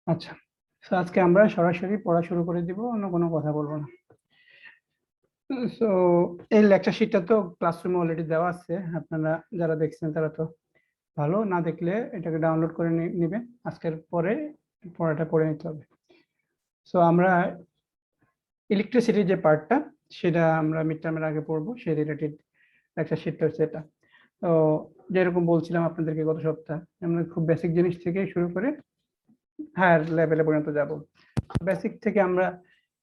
আচ্ছা, তো আজকে আমরা সরাসরি পড়া শুরু করে দিব, অন্য কোনো কথা বলবো না। সো এই লেকচার শিটটা তো ক্লাসরুমে অলরেডি দেওয়া আছে, আপনারা যারা দেখছেন তারা তো ভালো, না দেখলে এটাকে ডাউনলোড করে নেবেন, আজকের পরে পড়াটা করে নিতে হবে। সো আমরা ইলেকট্রিসিটির যে পার্টটা সেটা আমরা মিড টার্মের আগে পড়বো, সেই রিলেটেড লেকচার শিটটা হচ্ছে এটা। তো যেরকম বলছিলাম আপনাদেরকে গত সপ্তাহে, আমরা খুব বেসিক জিনিস থেকে শুরু করে হায়ার লেভেলে পর্যন্ত যাব। বেসিক থেকে আমরা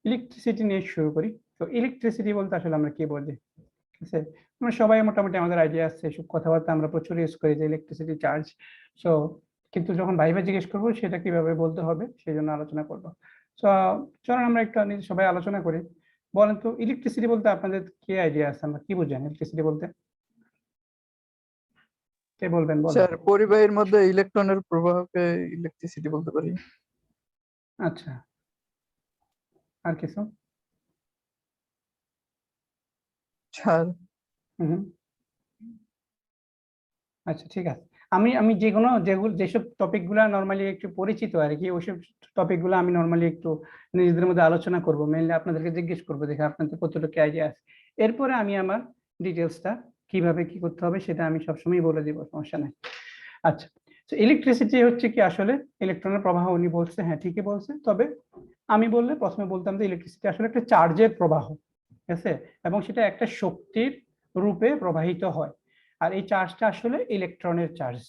ইলেকট্রিসিটি নিয়ে শুরু করি। তো ইলেকট্রিসিটি বলতে আসলে আমরা কি বুঝি? ঠিক আছে, আমরা সবাই মোটামুটি আমাদের আইডিয়া আছে, এসব কথাবার্তা আমরা প্রচুর ইউজ করি যে ইলেকট্রিসিটি চার্জ। সো কিন্তু যখন ভাইভা জিজ্ঞেস করবো সেটা কিভাবে বলতে হবে সেই জন্য আলোচনা করবো। সো চলুন আমরা একটু সবাই আলোচনা করি। বলেন তো ইলেকট্রিসিটি বলতে আপনাদের কি আইডিয়া আছে, আমরা কি বুঝেন ইলেকট্রিসিটি বলতে? কে বলবেন, বলেন। স্যার, পরিবাহীর মধ্যে ইলেকট্রনের প্রবাহকে ইলেকট্রিসিটি বলতে পারি। আচ্ছা, আর কিছু? স্যার, হুম, আচ্ছা ঠিক আছে। আমি আমি যেসব টপিক গুলা নর্মালি একটু পরিচিত আর কি, ওইসব টপিক গুলো আমি নর্মালি একটু নিজেদের মধ্যে আলোচনা করব, মেইনলি আপনাদেরকে জিজ্ঞেস করবো, দেখে আপনাদের কতটুকু আইডিয়া আছে। এরপরে আমি আমার ডিটেলসটা কিভাবে কি করতে হবে সেটা আমি সবসময় বলে দিব, সমস্যা নাই। আচ্ছা, তো ইলেকট্রিসিটি হচ্ছে কি আসলে ইলেকট্রনের প্রবাহ, উনি বলছে, হ্যাঁ ঠিকই বলছে, তবে আমি বললে প্রথমে বলতাম যে ইলেকট্রিসিটি আসলে একটা চার্জের প্রবাহ, ঠিক আছে, এবং সেটা একটা শক্তির রূপে প্রবাহিত হয়। আর এই চার্জটা আসলে ইলেকট্রনের চার্জ,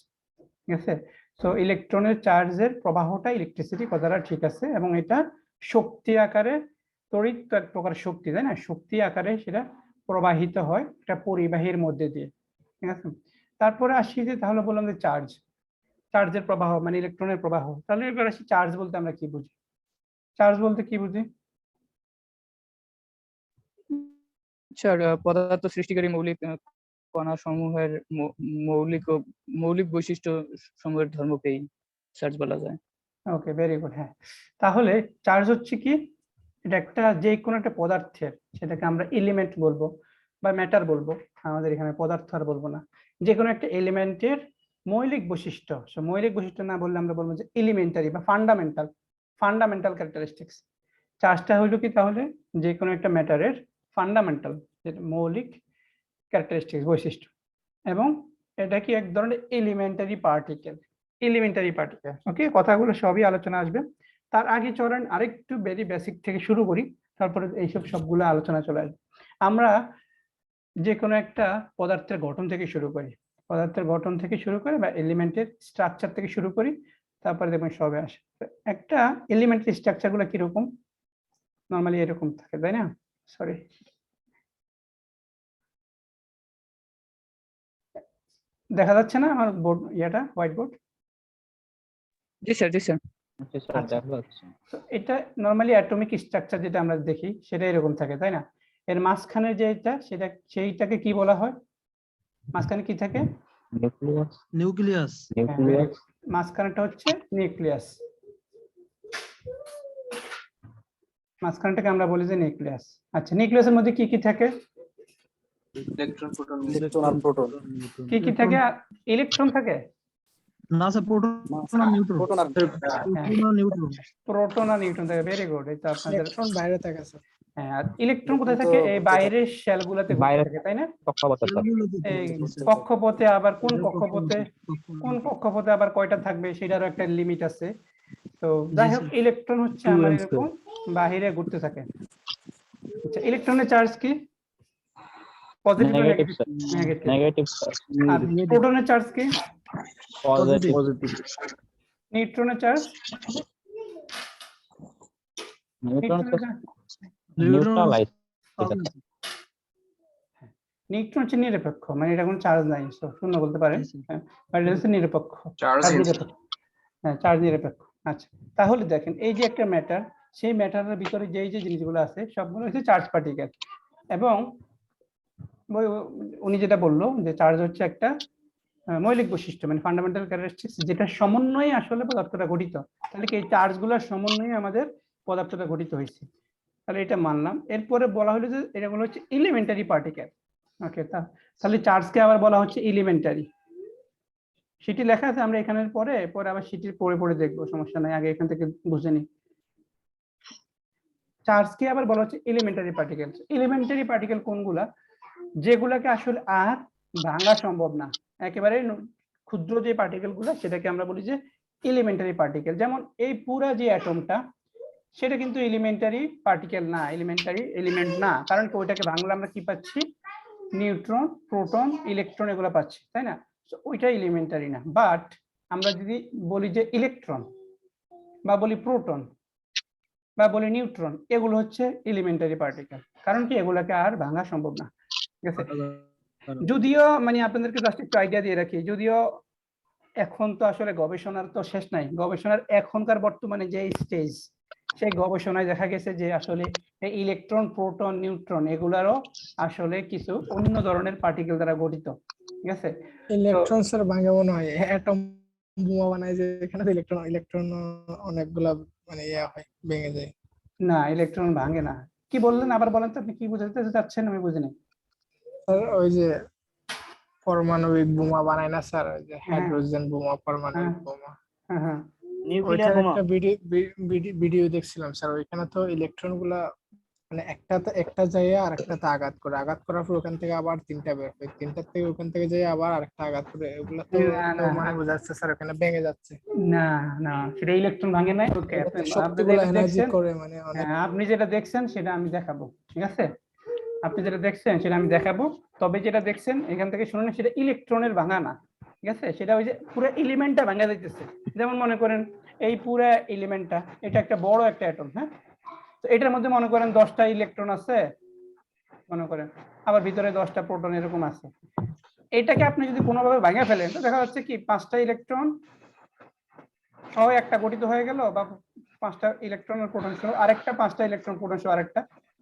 ঠিক আছে। তো ইলেকট্রনের চার্জের প্রবাহটা ইলেকট্রিসিটি, কথাটা ঠিক আছে, এবং এটা শক্তি আকারে, তড়িৎ তো এক প্রকার শক্তি, তাই না, শক্তি আকারে সেটা প্রবাহিত হয় একটা পরিবাহীর মধ্যে দিয়ে, ঠিক আছে। তারপরে আসি যে, তাহলে বললাম যে চার্জ, চার্জের প্রবাহ মানে ইলেকট্রনের প্রবাহ, তাহলে এবার আসি চার্জ বলতে আমরা কি বুঝি? চার্জ বলতে কি বুঝি? স্যার, পদার্থ সৃষ্টিকারী মৌলিক কণা সমূহের মৌলিক বৈশিষ্ট্য সমূহের ধর্মকেই চার্জ বলা যায়। ওকে, ভেরি গুড। হ্যাঁ, তাহলে চার্জ হচ্ছে কি, এটা একটা যে কোনো একটা পদার্থের, সেটাকে আমরা এলিমেন্ট বলবো বা ম্যাটার বলবো, আমাদের এখানে পদার্থ আর বলবো না, যে কোনো একটা এলিমেন্টের মৌলিক বৈশিষ্ট্য। মৌলিক বৈশিষ্ট্য না বললে আমরা বলবো যে এলিমেন্টারি বা ফান্ডামেন্টাল, ফান্ডামেন্টাল ক্যারেক্টারিস্টিক্স। চার্জটা হলো কি তাহলে যে কোনো একটা ম্যাটারের ফান্ডামেন্টাল, যেটা মৌলিক ক্যারেক্টারিস্টিক্স, বৈশিষ্ট্য, এবং এটা কি এক ধরনের এলিমেন্টারি পার্টিকেল, এলিমেন্টারি পার্টিকেল। ওকে, কথাগুলো সবই আলোচনা আসবে। তার আগে চলেন আরেকটু ভেরি বেসিক থেকে শুরু করি, তারপরে এইসব সবগুলো আলোচনা চলে আসবে। আমরা যে কোনো একটা পদার্থের গঠন থেকে শুরু করি, পদার্থের গঠন থেকে শুরু করে বা এলিমেন্টের স্ট্রাকচার থেকে শুরু করি, তারপরে দেখবেন সবে আসে। একটা এলিমেন্টারি স্ট্রাকচার গুলো কিরকম, নর্মালি এরকম থাকে, তাই না? সরি, দেখা যাচ্ছে না আমার বোর্ড, ইয়েটা হোয়াইট বোর্ড? জি স্যার, জি স্যার। আচ্ছা, তো এটা নরমালি অ্যাটমিক স্ট্রাকচার যেটা আমরা দেখি সেটা এরকম থাকে, তাই না? এর মাঝখানে যেটা, সেইটাকে কি বলা হয়? মাঝখানে কি থাকে? নিউক্লিয়াস। মাঝখানেটা হচ্ছে নিউক্লিয়াস, মাঝখানটাকে আমরা বলি যে নিউক্লিয়াস। আচ্ছা, নিউক্লিয়াসের মধ্যে কি কি থাকে? ইলেকট্রন, প্রোটন আর প্রোটন। কি কি থাকে? ইলেকট্রন থাকে না স্যার, প্রোটন আর নিউট্রন। প্রোটন আর নিউট্রন। প্রোটন আর নিউট্রন থাকে, ভেরি গুড। এটা আপনাদের ইলেকট্রন বাইরে থাকে স্যার। হ্যাঁ, আর ইলেকট্রন কোথায় থাকে? এই বাইরের শেলগুলোতে ঘুরতে থাকে, তাই না? এই কক্ষপথে, আবার কোন কক্ষপথে আবার কয়টা থাকবে সেটারও একটা লিমিট আছে। তো যাই হোক, ইলেকট্রন হচ্ছে আমার এরকম বাহিরে ঘুরতে থাকে। আচ্ছা, ইলেকট্রনের চার্জ কি? পজিটিভ না নেগেটিভ? নেগেটিভ। আর প্রোটনের চার্জ কি? পজিটিভ। নিউট্রনের চার্জ? নিউট্রালাইজ। নিউট্রন হচ্ছে নিরপেক্ষ, মানে এটা কোনো চার্জ নাই, শূন্য বলতে পারেন, বাট এটা হচ্ছে নিরপেক্ষ, চার্জ নিরপেক্ষ। হ্যাঁ, চার্জ নিরপেক্ষ। আচ্ছা, তাহলে দেখেন এই যে একটা ম্যাটার, সেই ম্যাটারের ভিতরে যে জিনিসগুলো আছে সবগুলো হচ্ছে চার্জ পার্টিকেল। এবং উনি যেটা বললো যে চার্জ হচ্ছে একটা মৌলিক বৈশিষ্ট্য, মানে ফান্ডামেন্টাল ক্যারেক্টারিস্টিক্স, যেটা সমন্বয়ে আসলে পদার্থটা গঠিত। তাহলে কি এই চার্জগুলোর সমন্বয়ে আমাদের পদার্থটা গঠিত হয়েছে, তাহলে এটা মানলাম। এরপরে বলা হলো যে এগুলো হচ্ছে এলিমেন্টারি পার্টিকেল। ওকে, তাহলে চার্জকে আবার বলা হচ্ছে এলিমেন্টারি, সিটি লেখা আছে, আমরা এখানের পরে পরে আবার সিটির পরে পরে দেখবো, সমস্যা নাই, আগে এখান থেকে বুঝে নিই। চার্জকে আবার বলা হচ্ছে এলিমেন্টারি পার্টিকেল। এলিমেন্টারি পার্টিকেল কোনগুলা, যেগুলাকে আসলে আর ভাঙা সম্ভব না, একেবারে ক্ষুদ্র যে পার্টিকেল গুলা, সেটাকে আমরা বলি যে এলিমেন্টারি পার্টিকেল। যেমন এই পুরা যে অ্যাটমটা, সেটা কিন্তু এলিমেন্টারি পার্টিকেল না, এলিমেন্টারি এলিমেন্ট না, কারণ কি ওইটাকে ভাঙলে আমরা কি পাচ্ছি, নিউট্রন, প্রোটন, ইলেকট্রন এগুলো পাচ্ছি, তাই না? ওইটা এলিমেন্টারি না। বাট আমরা যদি বলি যে ইলেকট্রন বা বলি প্রোটন বা বলি নিউট্রন, এগুলো হচ্ছে এলিমেন্টারি পার্টিকেল, কারণ কি এগুলোকে আর ভাঙা সম্ভব না, ঠিক আছে? যদিও মানে আপনাদেরকে জাস্ট একটু আইডিয়া দিয়ে রাখি, যদিও এখন তো আসলে গবেষণার তো শেষ নাই, গবেষণার এখনকার বর্তমানে যে স্টেজ, সেই গবেষণায় দেখা গেছে যে আসলে এই ইলেকট্রন, প্রোটন, নিউট্রন এগুলারও আসলে কিছু অন্য ধরনের পার্টিকেল দ্বারা গঠিত, ঠিক আছে? ইলেকট্রন স্যার ভাঙে মনে হয় অ্যাটম বোমা বানায় যে, এখানে তো ইলেকট্রন ইলেকট্রন অনেকগুলা মানে ইয়া হয়, ভেঙে যায়। না, ইলেকট্রন ভাঙে না। কি বললেন, আবার বলেন তো, আপনি কি বুঝাতে চাচ্ছেন, আমি বুঝিনি। স্যার ওই যে পারমাণবিক বোমা বানায় না স্যার, ওই যে হ্যাঁ। হাইড্রোজেন বোমা, পারমাণবিক হ্যাঁ। বোমা, হ্যাঁ হ্যাঁ ওইটার একটা ভিডিও দেখছিলাম স্যার। ওইখানে তো ইলেকট্রন গুলা মানে একটা জায়গায় আর একটাতে আঘাত করে, আঘাত করার পর ওখান থেকে আবার তিনটা বের হয়, তিনটার থেকে ওখান থেকে যায় আবার আরেকটা আঘাত করে, এগুলা তো না, তো না, মানে বোঝা যাচ্ছে স্যার ওখানে ভেঙে যাচ্ছে। না, না, সেটা ইলেকট্রন ভাঙে নাই। ওকে, এটা তো আপনি শক্তিগুলো যেটা এনার্জি দেখছেন, করে মানে অনেক। হ্যাঁ, আপনি যেটা দেখছেন সেটা আমি দেখাবো, ঠিক আছে? আপনি যেটা দেখছেন সেটা আমি দেখাবো। তবে যেটা দেখছেন এখান থেকে শুনুন, সেটা ইলেকট্রনের ভাঙা না, ঠিক আছে? সেটা ওই যে পুরো এলিমেন্টটা ভাঙা যাইতেছে। যেমন মনে করেন এই পুরো এলিমেন্টটা, এটা একটা বড় একটা অ্যাটম, হ্যাঁ? তো এটার মধ্যে মনে করেন 10টা ইলেকট্রন আছে, মনে করেন, আবার ভিতরে 10টা প্রোটন এরকম আছে। এটাকে আপনি যদি কোনোভাবে ভাঙা ফেলেন, তো দেখা যাচ্ছে কি 5টা ইলেকট্রন সহ একটা গঠিত হয়ে গেল, বা 5টা ইলেকট্রনের প্রোটন সহ আরেকটা, 5টা ইলেকট্রন প্রোটন সহ আরেকটা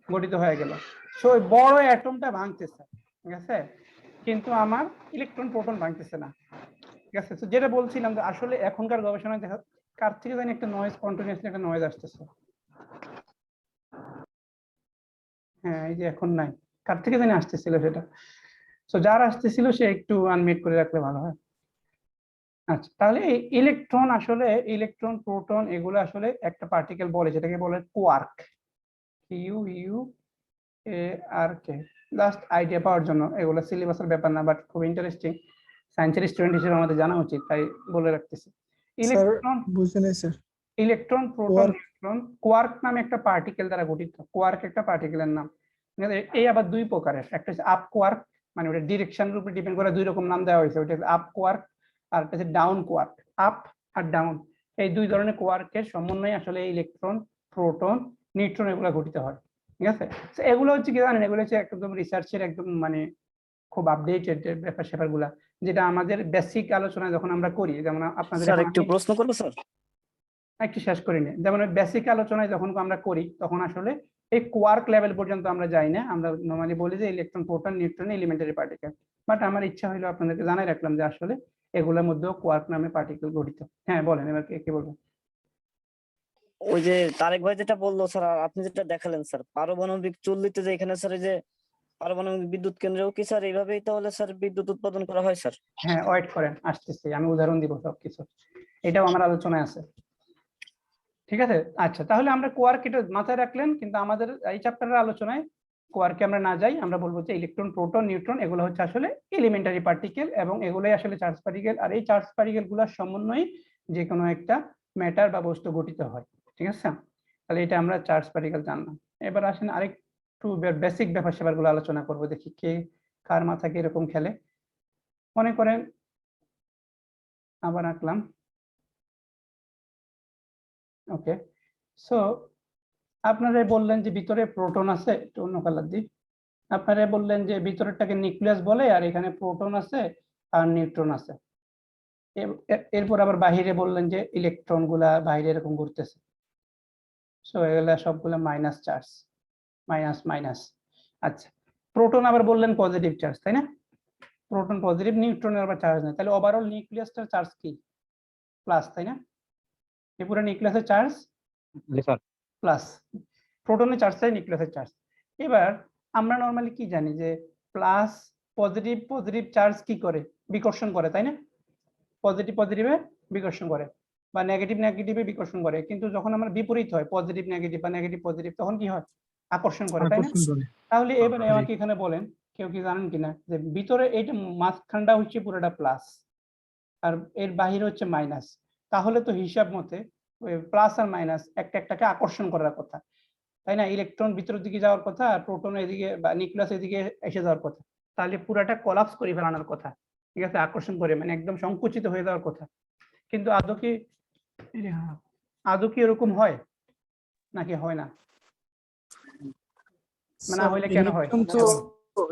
গঠিত হয়ে গেল। সো ওই বড় অ্যাটমটা ভাঙতেছে, ঠিক আছে? কিন্তু আমার ইলেকট্রন, প্রোটন ভাঙতেছে না, ঠিক আছে? তো যেটা বলছিলাম যে আসলে এখনকার গবেষণায় দেখা, কার থেকে জানি একটা নয়েজ, কন্টিনিউয়াসলি একটা নয়েজ আসতেছে। হ্যাঁ, এই যে এখন নাই, কার থেকে জানি আসতেছিল সেটা। তো যার আসতেছিল সে একটু আনমিউট করে রাখলে ভালো হয়। আচ্ছা, তাহলে এই ইলেকট্রন, আসলে ইলেকট্রন, প্রোটন এগুলো আসলে একটা পার্টিকেল বলে, যেটাকে বলে কোয়ার্ক, QUARK। জাস্ট আইডিয়া পাওয়ার জন্য, এগুলো সিলেবাসের ব্যাপার না, বাট খুব ইন্টারেস্টিং, সায়েন্সের স্টুডেন্ট হিসেবে আমাদের জানা উচিত, তাই বলে রাখতেছি। স্যার ইলেকট্রন, বুঝছেন sir, electron, proton, neutron quark নামে একটা পার্টিকেল দ্বারা গঠিত। কোয়ার্ক একটা পার্টিকেলের নাম। এই আবার দুই প্রকারের, একটা হচ্ছে আপ কোয়ার্ক, মানে ওটা ডিরেকশনের উপর ডিপেন্ড করে দুই রকম নাম দেওয়া হয়েছে, ওটা আপ কোয়ার্ক, আর একটা হচ্ছে ডাউন কোয়ার্ক। আপ আর ডাউন, এই দুই ধরনের কোয়ার্কের সমন্বয়ে আসলে ইলেকট্রন, প্রোটন, নিউট্রন এগুলো গঠিত হয়, ঠিক আছে? তো এগুলো হচ্ছে কি জানেন, এগুলো হচ্ছে একদম রিসার্চের একদম মানে খুব আপডেটেড ব্যাপার স্যাপার গুলা, যেটা আমাদের বেসিক আলোচনা যখন আমরা করি, যেমন আপনাদের স্যার এখন একটু প্রশ্ন করবো স্যার? একটু শেষ করে নিই। যেমন বেসিক আলোচনায় যখন আমরা করি, তখন আসলে এই কোয়ার্ক লেভেল পর্যন্ত আমরা যাই না, আমরা নরমালি বলি যে electron, proton, neutron elementary particle. But আমার ইচ্ছা হলো আপনাদেরকে জানাই রাখলাম যে আসলে এগুলোর মধ্যেও কোয়ার্ক নামে পার্টিকেল গঠিত। হ্যাঁ বলেন, এবার কি বলবেন? ওই যে তারেক ভাই যেটা বললো স্যার, আর আপনি যেটা দেখালেন স্যার, পারমাণবিক চুল্লিতে যে এখানে স্যার এই যে পারমাণবিক বিদ্যুৎ কেন্দ্রেও কি স্যার এইভাবেই তাহলে স্যার বিদ্যুৎ উৎপাদন করা হয় স্যার? হ্যাঁ, ওয়েট করেন, আসতেছি, আমি উদাহরণ দিব সবকিছু, এটাও আমার আলোচনায় আছে, ঠিক আছে? আচ্ছা, তাহলে আমরা কোয়ার্ক এটা মাথায় রাখলেন, কিন্তু আমাদের এই চ্যাপ্টারের আলোচনায় কোয়ার্কে আমরা না যাই, আমরা বলবো যে ইলেকট্রন, প্রোটন, নিউট্রন এগুলো হচ্ছে আসলে এলিমেন্টারি পার্টিকেল, এবং এগুলোই আসলে চার্জ পার্টিকেল, আর এই চার্জ পার্টিকেল গুলোর সমন্বয়ে যে কোনো একটা ম্যাটার বা বস্তু গঠিত হয়, ঠিক আছে? তাহলে এটা আমরা চার্জ পার্টিকেল জানলাম। এবার আসেন আরেকটু বেসিক ব্যাপার স্যাপার গুলো আলোচনা করবো, দেখি কে কার মাথা কিরকম খেলে। মনে করেন, আবার আঁকলাম, ওকে। সো আপনারা বললেন যে ভিতরে প্রোটন আছে, একটু অন্য কালার দিই। আপনারা বললেন যে ভিতরেরটাকে নিউক্লিয়াস বলে, আর এখানে প্রোটন আছে আর নিউট্রন আছে। এরপর আবার বাহিরে বললেন যে ইলেকট্রন গুলা বাইরে এরকম ঘুরতেছে। সো এগুলা সবগুলা মাইনাস চার্জ, মাইনাস মাইনাস। আচ্ছা, প্রোটন আবার বললেন পজিটিভ চার্জ, তাই না? প্রোটন পজিটিভ, নিউট্রনের আবার চার্জ নেই, তাহলে ওভারঅল নিউক্লিয়াসটার চার্জ কি? প্লাস, তাই না? এই পুরো নিউক্লিয়াসের চার্জ জি স্যার। প্লাস, প্রোটনের চার্জটাই নিউক্লিয়াসের চার্জ। এবার আমরা নরমালি কি জানি যে প্লাস পজিটিভ, পজিটিভ চার্জ কি করে? বিকর্ষণ করে, তাই না? পজিটিভ পজিটিভে বিকর্ষণ করে বা নেগেটিভ নেগেটিভে বিকর্ষণ করে, কিন্তু যখন আমার বিপরীত হয় পজিটিভ নেগেটিভ বা নেগেটিভ পজিটিভ তখন কি হয়? আকর্ষণ করে, তাই না? আকর্ষণ করে। তাহলে এবারে জি। আমাকে এখানে বলেন, কেউ কি জানেন কিনা যে ভিতরে এইটা মাঝখানটা হচ্ছে পুরোটা প্লাস আর এর বাহিরে হচ্ছে মাইনাস, তাহলে তো হিসাব মতে প্লাস আর মাইনাস একটা একটাকে আকর্ষণ করার কথা, তাই না? ইলেকট্রন ভিতরের দিকে যাওয়ার কথা আর প্রোটন এদিকে বা নিউক্লিয়াস এদিকে এসে যাওয়ার কথা, তাহলে পুরাটা কোলাপস করে ফেলানোর কথা, ঠিক আছে? আকর্ষণ করে মানে একদম সংকুচিত হয়ে যাওয়ার কথা। কিন্তু আদৌ কি এরকম হয় নাকি হয় না? না হইলে কেন হয়?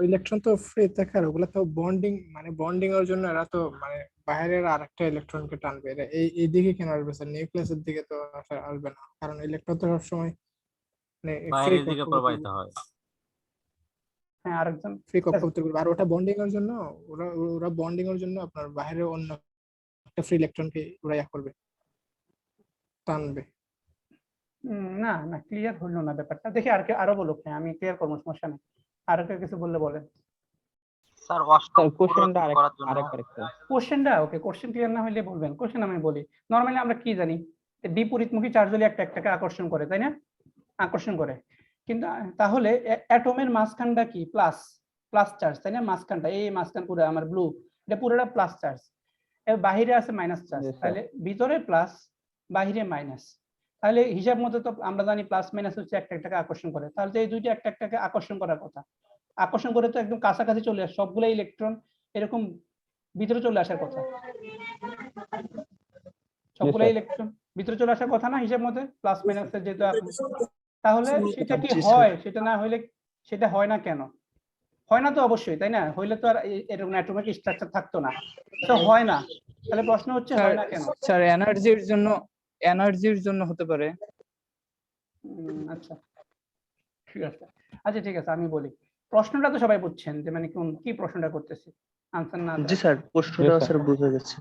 ইলেকট্রন তো ফ্রি থাকে, আর ওগুলা তো বন্ডিং, মানে বন্ডিং এর জন্য এরা তো মানে বাইরের আরেকটা ইলেকট্রনকে টানবে, এরা এই দিকে কেন আসবে স্যার? নিউক্লিয়াসের দিকে তো আসবে না, কারণ ইলেকট্রন তো সবসময় মানে বাইরের দিকে প্রবাহিত হয়। হ্যাঁ, আরেকজন ফ্রি কক্ষপথের করবে, আর ওটা বন্ডিং এর জন্য ওরা ওরা বন্ডিং এর জন্য আপনার বাইরে অন্য একটা ফ্রি ইলেকট্রনকে ওরা ইয়া করবে, টানবে। না না ক্লিয়ার হলো না ব্যাপারটা, দেখি আর আরো বলুক। হ্যাঁ আমি ক্লিয়ার করবো, সমস্যা নেই, আর কেউ কিছু বললে বলেন। স্যার স্যার কোশ্চেনটা আরেকবার একটু কোশ্চেনটা ওকে, কোশ্চেন ক্লিয়ার না হলে বলবেন, কোশ্চেন আমি বলি। নরমালি আমরা কি জানি, বিপরীতমুখী চার্জ হলে একটা একটাকে আকর্ষণ করে, তাই না? আকর্ষণ করে, কিন্তু তাহলে অ্যাটমের মাঝখানটা কি? প্লাস প্লাস চার্জ, তাই না? মাঝখানটা, এই মাঝখান পুরো আমার ব্লু, এটা পুরোটা প্লাস চার্জ, এর বাহিরে আছে মাইনাস চার্জ, Yes, sir. তাহলে ভিতরে প্লাস বাহিরে মাইনাস, তাহলে হিসাব মতো তো আমরা জানি প্লাস মাইনাস হচ্ছে একটা একটাকে আকর্ষণ করে, তাহলে তো এই দুইটা একটা একটাকে আকর্ষণ করার কথা, আকর্ষণ করে তো একদম কাছাকাছি চলে আসে, সবগুলো ইলেকট্রন এরকম ভিতরে চলে আসার কথা, সবগুলো sir. ইলেকট্রন ভিতরে চলে আসার কথা না হিসাব মতে, প্লাস মাইনাস যেহেতু তাহলে সেটা কি জি, হয়? সেটা না হইলে সেটা হয় না কেন? হয় না তো অবশ্যই, তাই না? হইলে তো আর এরকম অ্যাটমিক স্ট্রাকচার থাকতো না, তো হয় না, তাহলে প্রশ্ন হচ্ছে হয় না কেন? স্যার এনার্জির জন্য হতে পারে। আচ্ছা ঠিক আছে, আচ্ছা ঠিক আছে আমি বলি, প্রশ্নটা তো সবাই বুঝছেন যে মানে কোন কি প্রশ্নটা করতেছি, আনসার না জি স্যার, প্রশ্নটা Yes, sir. স্যার বুঝে গেছে।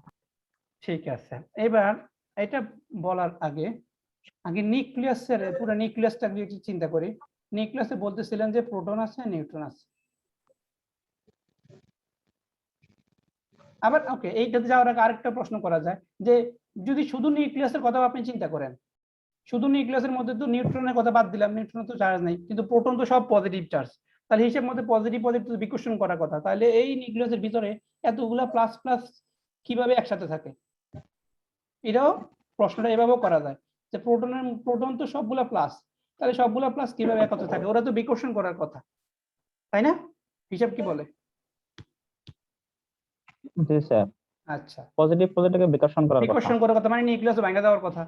ঠিক আছে। এবার এটা বলার আগে নিউক্লিয়াসের পুরো নিউক্লিয়াসটা একটু চিন্তা করি। নিউক্লিয়াসে বলতেছিলেন যে প্রোটন আছে নিউট্রন আছে, আবার ওকে এইটাতে যাওয়ার আগে আরেকটা প্রশ্ন করা যায় যে যদি শুধু নিউক্লিয়াসের কথা আপনি চিন্তা করেন, শুধু নিউক্লিয়াসের মধ্যে তো নিউট্রনের কথা বাদ দিলাম, নিউট্রন তো চার্জ নাই, কিন্তু প্রোটন তো সব পজিটিভ চার্জ, তাহলে হিসেব মধ্যে পজিটিভ পজিটিভ বিকর্ষণ করার কথা, তাহলে এই নিউক্লিয়াসের ভিতরে এতগুলা প্লাস প্লাস কিভাবে একসাথে থাকে? এটাও প্রশ্নটা এভাবেও করা যায় যে প্রোটন তো সবগুলা প্লাস, তাহলে সবগুলা প্লাস কিভাবে একত্রে থাকে? ওরা তো বিকর্ষণ করার কথা, তাই না? হিসাব কি বলে? জি স্যার, আচ্ছা, পজিটিভ পজিটিভকে বিকর্ষণ করার কথা। বিকর্ষণ করার কথা মানে নিউক্লিয়াস ভেঙে দেওয়ার কথা,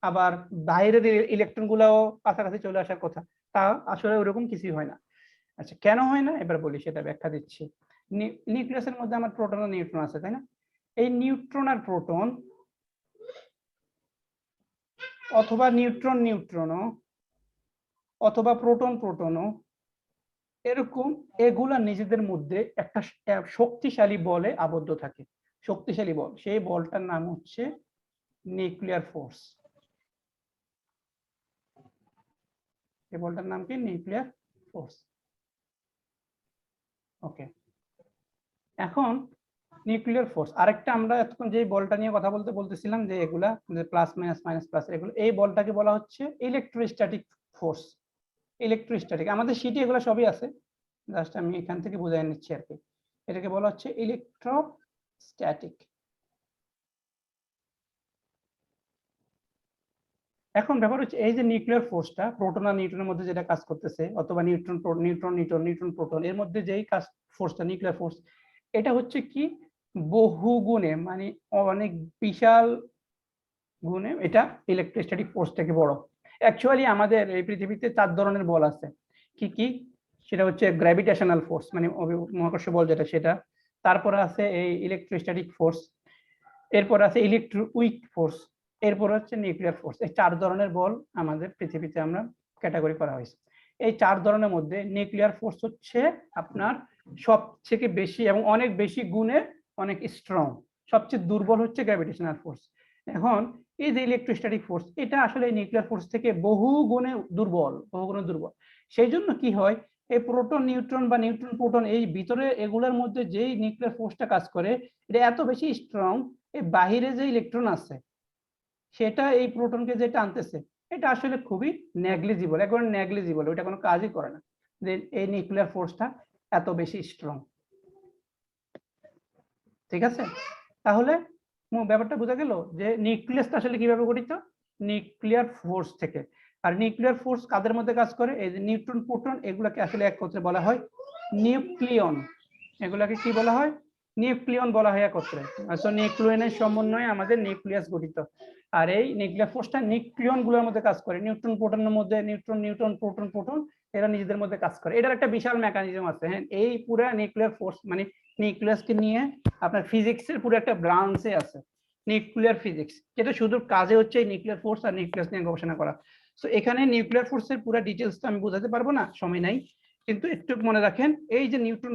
আবার বাইরের ইলেকট্রন গুলাও কাছাকাছি চলে আসার কথা, তা আসলে ওরকম কিছুই হয় না। আচ্ছা কেন হয় না এবার বলি, সেটা ব্যাখ্যা দিচ্ছি। নিউক্লিয়াসের মধ্যে আমার প্রোটন আর নিউট্রন আছে, তাই না? এই নিউট্রন আর প্রোটন অথবা নিউট্রন নিউট্রনও অথবা প্রোটন প্রোটনও এরকম এগুলা নিজেদের মধ্যে একটা শক্তিশালী বলে আবদ্ধ থাকে, শক্তিশালী বল, সেই বলটার নাম হচ্ছে নিউক্লিয়ার ফোর্স। এই বলটার নাম কি? Nuclear force. ওকে, এখন নিউক্লিয়ার ফোর্স আরেকটা, আমরা এতক্ষণ যে বলটা নিয়ে কথা বলতেছিলাম যে এগুলা প্লাস মাইনাস মাইনাস প্লাস, এগুলো এই বলটাকে বলা হচ্ছে ইলেকট্রোস্ট্যাটিক ফোর্স। ইলেকট্রোস্ট্যাটিক আমাদের শীটে এগুলো সবই আছে, জাস্ট আমি এখান থেকে বুঝাই নিচ্ছি আর কি। এটাকে বলা হচ্ছে ইলেকট্রোস্ট্যাটিক। এখন ব্যাপার হচ্ছে এই যে নিউক্লিয়ার ফোর্সটা প্রোটন আর নিউট্রনের মধ্যে যেটা কাজ করতেছে, অথবা neutron neutron neutron neutron proton এর মধ্যে যেই কাজ ফোর্সটা নিউক্লিয়ার ফোর্স, এটা হচ্ছে কি বহু গুণে মানে অনেক বিশাল গুণে এটা ইলেকট্রোস্ট্যাটিক ফোর্স থেকে বড়। অ্যাকচুয়ালি আমাদের এই পৃথিবীতে 4 ধরনের বল আছে, কি কি? সেটা হচ্ছে গ্র্যাভিটেশনাল ফোর্স মানে মহাকর্ষ বল যেটা, সেটা, তারপরে আছে এই ইলেকট্রোস্ট্যাটিক ফোর্স, এরপর আছে ইলেকট্রোউইক ফোর্স, এরপর হচ্ছে নিউক্লিয়ার ফোর্স। এই 4 ধরনের বল আমাদের পৃথিবীতে আমরা ক্যাটাগরি করা হয়েছে। এই 4 ধরনের মধ্যে নিউক্লিয়ার ফোর্স হচ্ছে আপনার সবথেকে বেশি এবং অনেক বেশি গুণে অনেক স্ট্রং। সবচেয়ে দুর্বল হচ্ছে গ্র্যাভিটেশনাল ফোর্স। এখন এই যে ইলেকট্রোস্ট্যাটিক ফোর্স, এটা আসলে নিউক্লিয়ার ফোর্স থেকে বহু গুণে দুর্বল, বহু গুণে দুর্বল। সেই জন্য কি হয়, এই প্রোটন নিউট্রন বা নিউট্রন প্রোটন এই ভিতরে এগুলোর মধ্যে যেই নিউক্লিয়ার ফোর্সটা কাজ করে, এটা এত বেশি স্ট্রং এই বাহিরে যে ইলেকট্রন আছে সেটা এই প্রোটনকে যে টানতেছে, এটা আসলে খুবই নেগলিজিবল, একবার নেগলিজিবল, ওইটা কোনো কাজই করে না, যে এই নিউক্লিয়ার ফোর্সটা এত বেশি স্ট্রং। ঠিক আছে, তাহলে ব্যাপারটা বোঝা গেল যে নিউক্লিয়াসটা আসলে কিভাবে গঠিত, নিউক্লিয়ার ফোর্স থেকে। আর নিউক্লিয়ার ফোর্স কাদের মধ্যে কাজ করে, এই যে নিউট্রন প্রোটন, এগুলাকে আসলে একত্রে বলা হয় নিউক্লিয়ন। এগুলাকে কি বলা হয়, নিউক্লিয়ন বলা হয় একত্রে। আসলে নিউক্লিয়নের সমন্বয়ে আমাদের নিউক্লিয়াস গঠিত। আর এই নিউক্লিয়ার ফোর্সটা নিউক্লিয়ন গুলোর মধ্যে কাজ করে, নিউট্রন প্রোটনের মধ্যে, নিউট্রন নিউট্রন প্রোটন প্রোটন এরা নিজেদের মধ্যে কাজ করে। এটার একটা বিশাল মেকানিজম আছে। হ্যাঁ, এই পুরো নিউক্লিয়ার ফোর্স মানে নিউক্লিয়াসকে নিয়ে আপনার ফিজিক্সের পুরো একটা ব্রাঞ্চে আছে, নিউক্লিয়ার ফিজিক্স, যেটা শুধু কাজে হচ্ছে এই নিউক্লিয়ার ফোর্স আর নিউক্লিয়াস নিয়ে গবেষণা করা। তো এখানে নিউক্লিয়ার ফোর্সের পুরো ডিটেলসটা আমি বোঝাতে পারবো না, সময় নাই, কিন্তু একটু মনে রাখেন এই যে নিউট্রন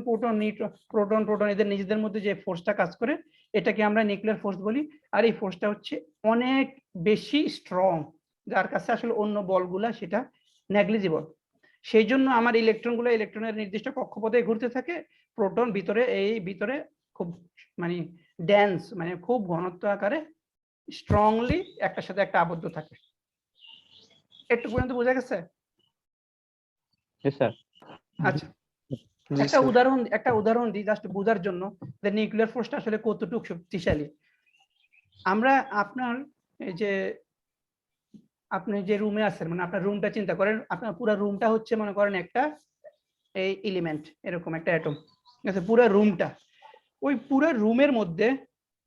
প্রোটন প্রোটন এদের নিজেদের মধ্যে যে ফোর্সটা কাজ করে, এটাকে আমরা নিউক্লিয়ার ফোর্স বলি। আর এই ফোর্সটা হচ্ছে অনেক বেশি স্ট্রং, যার কাছে আসলে অন্য বলগুলা সেটা নেগলিজিবল। সেই জন্য আমার ইলেকট্রনগুলো ইলেকট্রনের নির্দিষ্ট কক্ষপথে ঘুরতে থাকে, প্রোটন ভিতরে খুব মানে ডেন্স, মানে খুব ঘনত্ব আকারে স্ট্রংলি একটার সাথে একটা আবদ্ধ থাকে। একটু পর্যন্ত বোঝা গেছে? জি স্যার। আচ্ছা, জি একটা স্যার। উদাহরণ দিই জাস্ট বোঝার জন্য যে নিউক্লিয়ার ফোর্সটা আসলে কতটুকু শক্তিশালী। আমরা আপনার এই যে আপনি যে রুমে আছেন, মানে আপনার রুমটা চিন্তা করেন, আপনার পুরো রুমটা হচ্ছে মনে করেন একটা এই এলিমেন্ট, এরকম একটা অ্যাটম, ঠিক আছে, পুরো রুমটা। ওই পুরো রুমের মধ্যে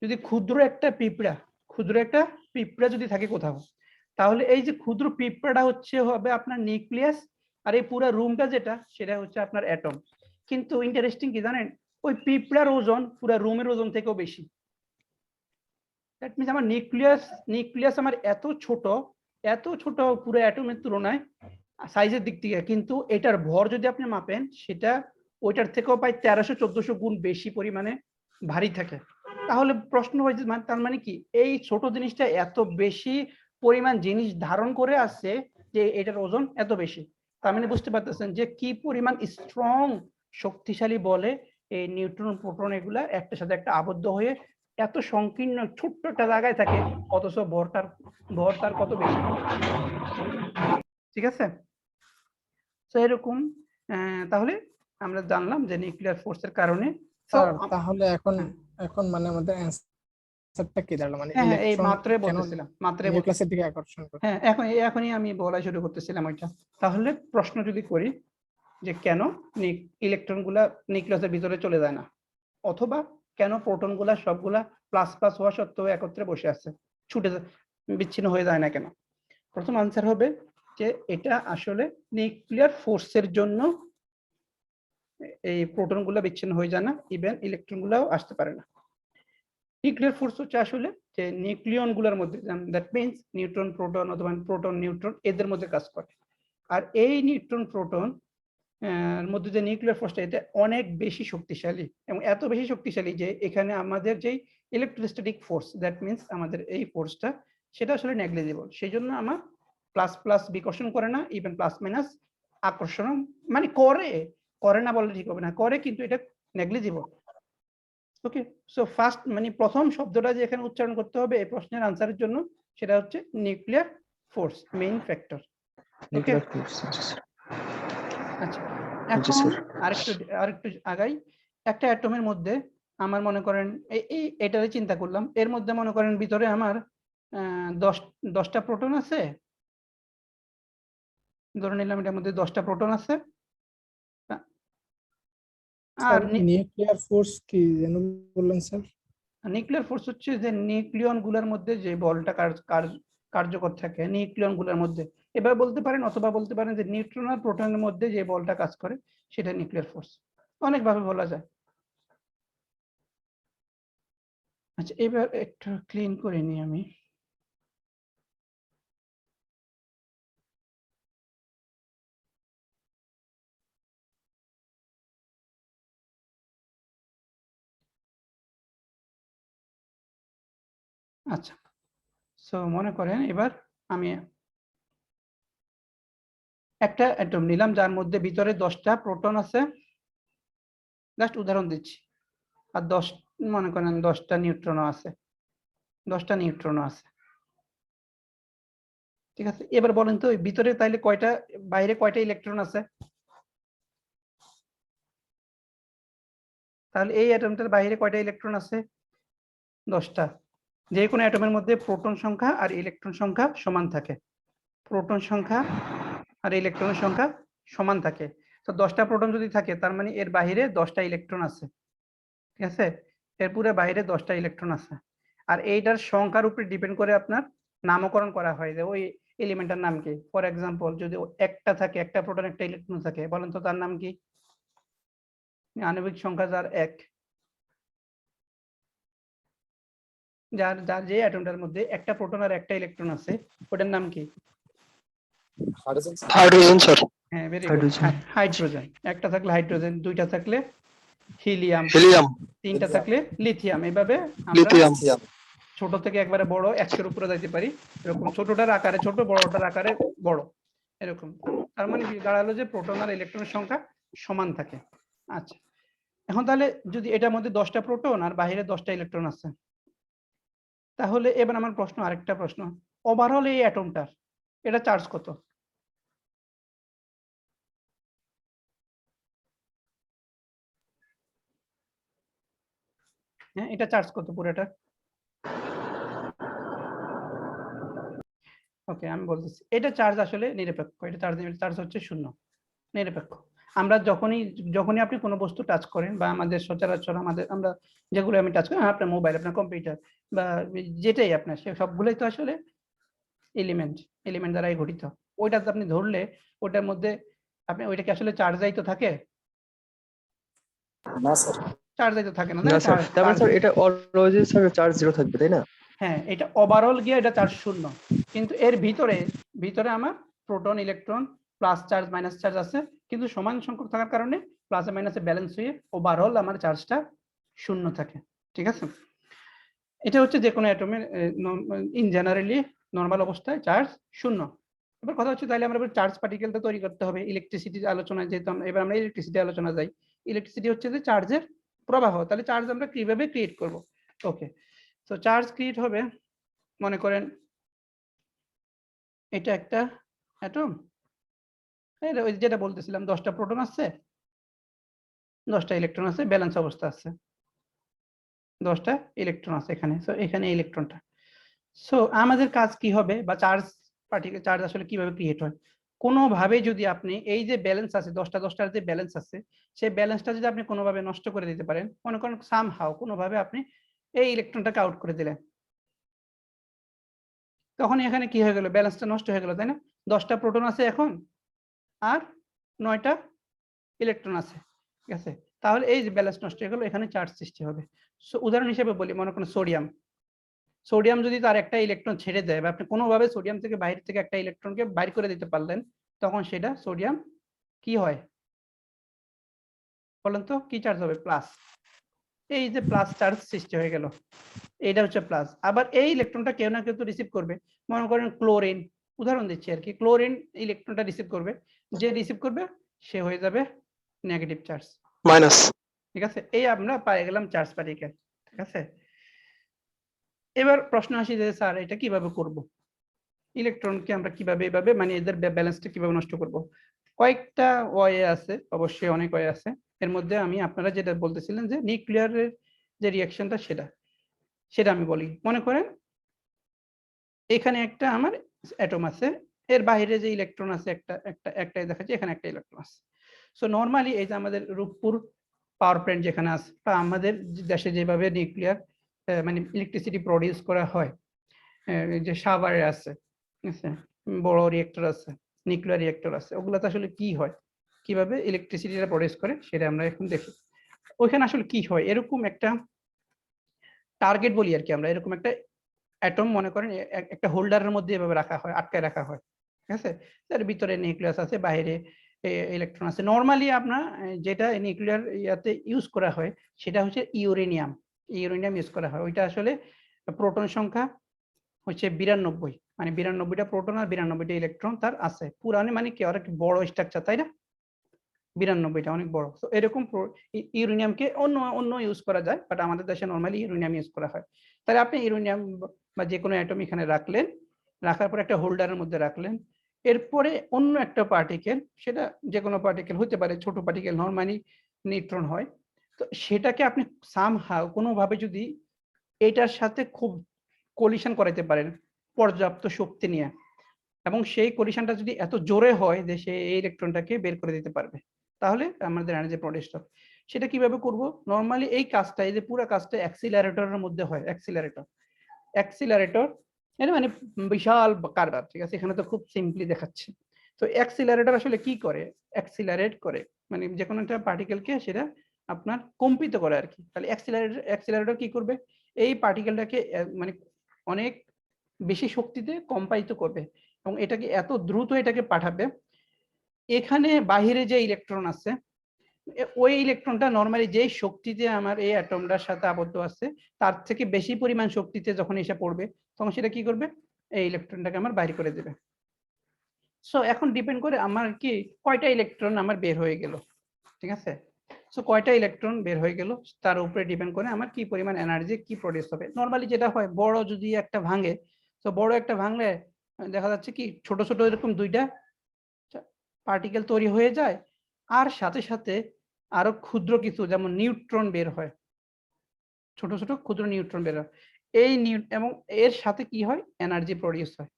যদি ক্ষুদ্র একটা পিঁপড়া যদি থাকে কোথাও, তাহলে এই যে ক্ষুদ্র পিঁপড়াটা হচ্ছে হবে আপনার নিউক্লিয়াস, আর এই পুরো রুমটা যেটা সেটা হচ্ছে আপনার অ্যাটম। কিন্তু ইন্টারেস্টিং কি জানেন, ওই পিঁপড়ার ওজন পুরো রুমের ওজন থেকেও বেশি। দ্যাট মিনস আমার নিউক্লিয়াস আমার এত ছোট পুরো অ্যাটমের তুলনায় সাইজের দিক থেকে, কিন্তু এটার ভর যদি আপনি মাপেন সেটা ওইটার থেকেও প্রায় 1300-1400 গুণ বেশি পরিমাণে ভারী থাকে। তাহলে প্রশ্ন হয় যে তার মানে কি এই ছোট জিনিসটা এত বেশি পরিমাণ জিনিস ধারণ করে আসছে যে এটার ওজন এত বেশি। তার মানে বুঝতে পারতেছেন যে কি পরিমাণ স্ট্রং শক্তিশালী বলে এই নিউট্রন প্রোটন এগুলা একটার সাথে একটা আবদ্ধ হয়ে এত সংকীর্ণ ছোট্ট একটা জায়গায় থাকে, অথচ ভর তার কত বেশি। ঠিক আছে, তো এরকম তাহলে আমরা জানলাম যে নিউক্লিয়ার ফোর্সের কারণে। স্যার তাহলে এখন মানে আমাদের অ্যানসারটা কি দাঁড়ালো, মানে হ্যাঁ, এই ইলেকট্রন মাত্রই কেন বলতেছিলাম নিউক্লিয়াসের দিকে আকর্ষণ করে? হ্যাঁ, এখনই আমি বলা শুরু করতেছিলাম ওইটা। তাহলে প্রশ্ন যদি করি যে কেন ইলেকট্রন গুলা নিউক্লিয়াসের ভিতরে চলে যায় না, অথবা কেন প্রোটন গুলা সবগুলা প্লাস প্লাস হওয়া সত্ত্বেও একত্রে বসে আছে, বিচ্ছিন্ন হয়ে যায় না কেন? প্রথম আনসার হবে যে এটা আসলে নিউক্লিয়ার ফোর্সের জন্য এই প্রোটন গুলা বিচ্ছিন্ন হয়ে যায় না, ইভেন ইলেকট্রন গুলাও আসতে পারে না। নিউক্লিয়ার ফোর্স হচ্ছে আসলে যে নিউক্লিয়ন গুলোর মধ্যে, দ্যাট মিন্স নিউট্রন প্রোটন অথবা প্রোটন নিউট্রন এদের মধ্যে কাজ করে। আর এই নিউট্রন প্রোটন মধ্যে যে নিউক্লিয়ার ফোর্সটা এটা অনেক বেশি শক্তিশালী, এবং এত বেশি শক্তিশালী যে এখানে আমাদের যেই ইলেকট্রোস্ট্যাটিক ফোর্স, দ্যাট মিন্স আমাদের এই ফোর্সটা সেটা আসলে নেগলিজিবল। সেই জন্য আমার প্লাস প্লাস বিকর্ষণ করে না, ইভেন প্লাস মাইনাস আকর্ষণ মানে করে না বলে ঠিক হবে না, করে, কিন্তু এটা নেগলিজিবল। ওকে, সো ফার্স্ট মানে প্রথম শব্দটা যে এখানে উচ্চারণ করতে হবে এই প্রশ্নের আনসারের জন্য সেটা হচ্ছে নিউক্লিয়ার ফোর্স, মেইন ফ্যাক্টর। ওকে, আচ্ছা, এখন আরেকটু আগাই। একটা অ্যাটমের মধ্যে আমার মনে করেন এটারে চিন্তা করলাম, এর মধ্যে মনে করেন ভিতরে আমার 10টা প্রোটন আছে, ধরে নিলাম এটার মধ্যে 10টা প্রোটন আছে। আর নিউক্লিয়ার ফোর্স কি যেন বললেন স্যার? নিউক্লিয়ার ফোর্স হচ্ছে যে নিউক্লিয়ন গুলোর মধ্যে যে বলটা কার্যকর থাকে নিউক্লিয়ন গুলোর মধ্যে, এবার বলতে পারেন, অথবা বলতে পারেন যে নিউট্রন আর প্রোটনের মধ্যে যে বলটা কাজ করে সেটা নিউক্লিয়ার ফোর্স, অনেকভাবে বলা যায়। আচ্ছা, এবার একটু ক্লিন করে নিই আমি। আচ্ছা, সো মনে করেন এবার আমি একটা অ্যাটম নিলাম যার মধ্যে ভিতরে 10টা প্রোটন আছে, জাস্ট উদাহরণ দিচ্ছি, আর মনে করেন 10টা নিউট্রনও আছে। 10টা নিউট্রনও আছে। ঠিক আছে, এবার বলেন তো ভিতরে তাইলে কয়টা, বাইরে কয়টা ইলেকট্রন আছে? তাহলে এই অ্যাটমটার বাইরে কয়টা ইলেকট্রন আছে? 10টা। যে কোনো অ্যাটমের মধ্যে প্রোটন সংখ্যা আর ইলেকট্রন সংখ্যা সমান থাকে। প্রোটন সংখ্যা আর ইলেকট্রনের সংখ্যা সমান থাকে। তো 10টা প্রোটন যদি থাকে তার মানে এর বাইরে 10টা ইলেকট্রন আছে। ঠিক আছে, এর পুরো বাইরে 10টা ইলেকট্রন আছে। আর এইটার সংখ্যার উপরে ডিপেন্ড করে আপনার নামকরণ করা হয় যে ওই এলিমেন্টের নাম কি। ফর এক্সাম্পল যদি একটা থাকে, একটা প্রোটন একটা ইলেকট্রন থাকে, বলেন তো তার নাম কি? আণবিক সংখ্যা যার 1, যার যার যে অ্যাটমটার মধ্যে একটা প্রোটন আর একটা ইলেকট্রন আছে, ওটার নাম কি? Hydrogen sir. হ্যাঁ, ভেরি গুড, হাইড্রোজেন। হাইড্রোজেন। একটা থাকলে হাইড্রোজেন, দুইটা থাকলে হিলিয়াম, হিলিয়াম। তিনটা থাকলে লিথিয়াম। এইভাবে আমরা লিথিয়াম। ছোট থেকে একবারে বড় 100-এর উপরে যাইতে পারি। এরকম ছোটটার আকারে ছোট, বড়টার আকারে বড়, এরকম। তার মানে কি দাঁড়ালো যে প্রোটন আর ইলেকট্রনের সংখ্যা সমান থাকে। আচ্ছা, এখন তাহলে যদি এটার মধ্যে 10টা প্রোটন আর বাইরে 10টা ইলেকট্রন আছে, তাহলে এবার আমার প্রশ্ন, আরেকটা প্রশ্ন, ওভারঅল এই অ্যাটমটার এটা চার্জ কত? হ্যাঁ, এটা চার্জ কত পুরোটা? ওকে, আমি বলতেছি এটা চার্জ আসলে নিরপেক্ষ। এটা চার্জ হচ্ছে 0, নিরপেক্ষ। আমরা যখনই আপনি কোনো বস্তু টাচ করেন বা আমাদের সচরাচর আমরা যেগুলো আমি টাচ করি, আপনার মোবাইল, আপনার কম্পিউটার বা যেটাই আপনার, সে সবগুলোই তো আসলে এলিমেন্ট দ্বারাই গঠিত। ওইটা আপনি ধরলে ওটার মধ্যে আপনি ওইটাকে আসলে চার্জাই তো থাকে না স্যার। চার্জাই তো থাকে না, না স্যার, তারপরে স্যার এটা অলওয়েজ স্যার চার্জ 0 থাকবে, তাই না? হ্যাঁ, এটা ওভারঅল গিয়ে এটা চার্জ 0, কিন্তু এর ভিতরে আমার proton electron plus charge minus charge আছে, কিন্তু সমান সংখ্যক থাকার কারণে প্লাসে মাইনাসে ব্যালেন্স হয়ে ওভারঅল আমার চার্জটা 0 থাকে। ঠিক আছে, এটা হচ্ছে যে কোনো অ্যাটমের ইন জেনারেলি নরমাল অবস্থায় চার্জ 0। এবার কথা হচ্ছে তাহলে আমরা চার্জ পার্টিকেলটা তৈরি করতে হবে। ইলেকট্রিসিটির আলোচনায় যেহেতু এবার আমরা ইলেকট্রিসিটি আলোচনা যাই। ইলেকট্রিসিটি হচ্ছে যে চার্জের প্রবাহ, তাহলে চার্জ আমরা কিভাবে ক্রিয়েট করব? ওকে, তো চার্জ ক্রিয়েট হবে, মনে করেন এটা একটা অ্যাটম, ওই যেটা বলতেছিলাম 10টা প্রোটন আছে, 10টা ইলেকট্রন আছে, ব্যালেন্স অবস্থা আছে, 10টা ইলেকট্রন আছে এখানে। সো এখানে ইলেকট্রনটা, সো আমাদের কাজ কি হবে, বা চার্জ আসলে কিভাবে ক্রিয়েট হয়? কোনোভাবে যদি আপনি এই যে ব্যালেন্স আছে 10টার যে ব্যালেন্স আছে, সেই ব্যালেন্সটা যদি আপনি কোনোভাবে নষ্ট করে দিতে পারেন, মনে করেন সামহাউ কোনোভাবে আপনি এই ইলেকট্রনটাকে আউট করে দিলেন, তখন এখানে কি হয়ে গেল? ব্যালেন্সটা নষ্ট হয়ে গেল, তাই না? 10টা প্রোটন আছে এখন আর 9টা ইলেকট্রন আছে। ঠিক আছে, তাহলে এই যে ব্যালেন্স নষ্ট হয়ে গেল, এখানে চার্জ সৃষ্টি হবে। সো উদাহরণ হিসেবে বলি, মনে করেন সোডিয়াম যদি তার একটা ইলেকট্রন ছেড়ে দেয়, বা আপনি কোনোভাবে সোডিয়াম থেকে বাইরে থেকে একটা ইলেকট্রনকে বাইর করে দিতে পারলেন, তখন সেটা সোডিয়াম কি হয় বলেন তো? কি চার্জ হবে? প্লাস। এই যে প্লাস চার্জ সৃষ্টি হয়ে গেল, এইটা হচ্ছে প্লাস। আবার এই ইলেকট্রনটা কেউ না কেউ তো রিসিভ করবে। মনে করেন ক্লোরিন, উদাহরণ দিচ্ছি আর কি, ক্লোরিন ইলেকট্রনটা রিসিভ করবে, যে রিসিভ করবে সে হয়ে যাবে নেগেটিভ চার্জ, মাইনাস। ঠিক আছে, এই আমরা পেয়ে গেলাম চার্জ পার্টিকেল। ঠিক আছে, এবার প্রশ্ন আসে যে স্যার এটা কিভাবে করব? ইলেকট্রনকে আমরা কিভাবে এভাবে মানে এদের ব্যালেন্সটা কিভাবে নষ্ট করব? কয়েকটা ওয়ে আছে, অবশ্যই অনেক ওয়ে আছে। এর মধ্যে আমি আপনারা যেটা বলতেছিলেন যে নিউক্লিয়ারের যে রিঅ্যাকশনটা, সেটা আমি বলি। মনে করেন এখানে একটা আমার অ্যাটম আছে, এর বাইরে যে ইলেকট্রন আছে একটাই দেখাচ্ছে, এখানে একটা ইলেকট্রন আছে। সো নরমালি এই যে আমাদের রূপপুর পাওয়ার প্ল্যান্ট যেখানে আছে, বা আমাদের দেশে যেভাবে নিউক্লিয়ার মানে ইলেকট্রিসিটি প্রডিউস করা হয়, এই যে সাভারে আছে, ঠিক আছে, বড় রিয়েক্টর আছে, নিউক্লিয়ার রিয়েক্টর আছে, ওগুলাতে আসলে কি হয়, কিভাবে ইলেকট্রিসিটিটা প্রডিউস করে, সেটা আমরা এখন দেখি। ওইখানে আসলে কি হয়, এরকম একটা টার্গেট বলি আর কি আমরা, এরকম একটা অ্যাটম মনে করেন একটা হোল্ডারের মধ্যে এভাবে রাখা হয়, আটকায় রাখা হয়। ঠিক আছে, তার ভিতরে নিউক্লিয়াস আছে, বাইরে ইলেকট্রন আছে। নরমালি আপনার যেটা নিউক্লিয়ার ইয়াতে ইউজ করা হয় সেটা হচ্ছে ইউরেনিয়াম ইউজ করা হয়। ওইটা আসলে প্রোটন সংখ্যা হচ্ছে 92, মানে 92টা প্রোটন আর 92টা ইলেকট্রন তার আছে। পুরানো মানে কি অনেক বড় স্ট্রাকচার, তাই না? 92টা অনেক বড়। তো এরকম ইউরেনিয়ামকে অন্য ইউজ করা যায়, বাট আমাদের দেশে নরমালি ইউরেনিয়াম ইউজ করা হয়। তাহলে আপনি ইউরেনিয়াম বা যে কোনো অ্যাটম এখানে রাখলেন, রাখার পর একটা হোল্ডারের মধ্যে রাখলেন, এরপরে অন্য একটা পার্টিকেল, সেটা যে কোনো পার্টিকেল হতে পারে, ছোট পার্টিকেল নরমালি নিউট্রন হয়, তো সেটাকে আপনি সামহাউ কোনোভাবে যদি এটার সাথে খুব কোলিশন করাতে পারেন পর্যাপ্ত শক্তি নিয়ে, এবং সেই কোলিশনটা যদি এত জোরে হয় যে সে এই ইলেকট্রনটাকে বের করে দিতে পারবে, তাহলে আমাদের এনার্জি প্রডিউস হবে। সেটা কিভাবে করব? নরমালি এই কাজটা, এই যে পুরো কাজটা অ্যাক্সিলারেটরের মধ্যে হয়। অ্যাক্সিলারেটর এটা মানে বিশাল কারবার, ঠিক আছে? এখানে তো খুব সিম্পলি দেখাচ্ছে। তো অ্যাক্সিলারেটর আসলে কি করে? অ্যাক্সিলারেট করে, মানে যে কোনো একটা পার্টিকেলকে সেটা আপনার কম্পিত করে আর কি। তাহলে অ্যাক্সিলারেটর কি করবে? এই পার্টিকেলটাকে মানে অনেক বেশি শক্তিতে কম্পায়িত করবে এবং এটাকে এত দ্রুত এটাকে পাঠাবে, এখানে বাহিরে যে ইলেকট্রন আছে ওই ইলেকট্রনটা নরমালি যেই শক্তিতে আমার এই অ্যাটমটার সাথে আবদ্ধ আছে তার থেকে বেশি পরিমাণ শক্তিতে যখন এসে পড়বে, তখন সেটা কি করবে? এই ইলেকট্রনটাকে আমার বাইর করে দেবে। সো এখন ডিপেন্ড করে আমার কি কয়টা ইলেকট্রন আমার বের হয়ে গেল, ঠিক আছে? সো কয়টা ইলেকট্রন বের হয়ে গেল তার উপরে ডিপেন্ড করে আমার কি পরিমাণ এনার্জি কি প্রডিউস হবে। নরমালি যেটা হয়, বড় যদি একটা ভাঙে, তো বড় একটা ভাঙলে দেখা যাচ্ছে কি ছোট ছোট এরকম দুইটা পার্টিকেল তৈরি হয়ে যায়, আর সাথে সাথে আরো ক্ষুদ্র কিছু যেমন নিউট্রন বের হয়, ছোট ছোট ক্ষুদ্র নিউট্রন বের হয়। এই এবং এর সাথে কি হয়? এনার্জি প্রডিউস হয়।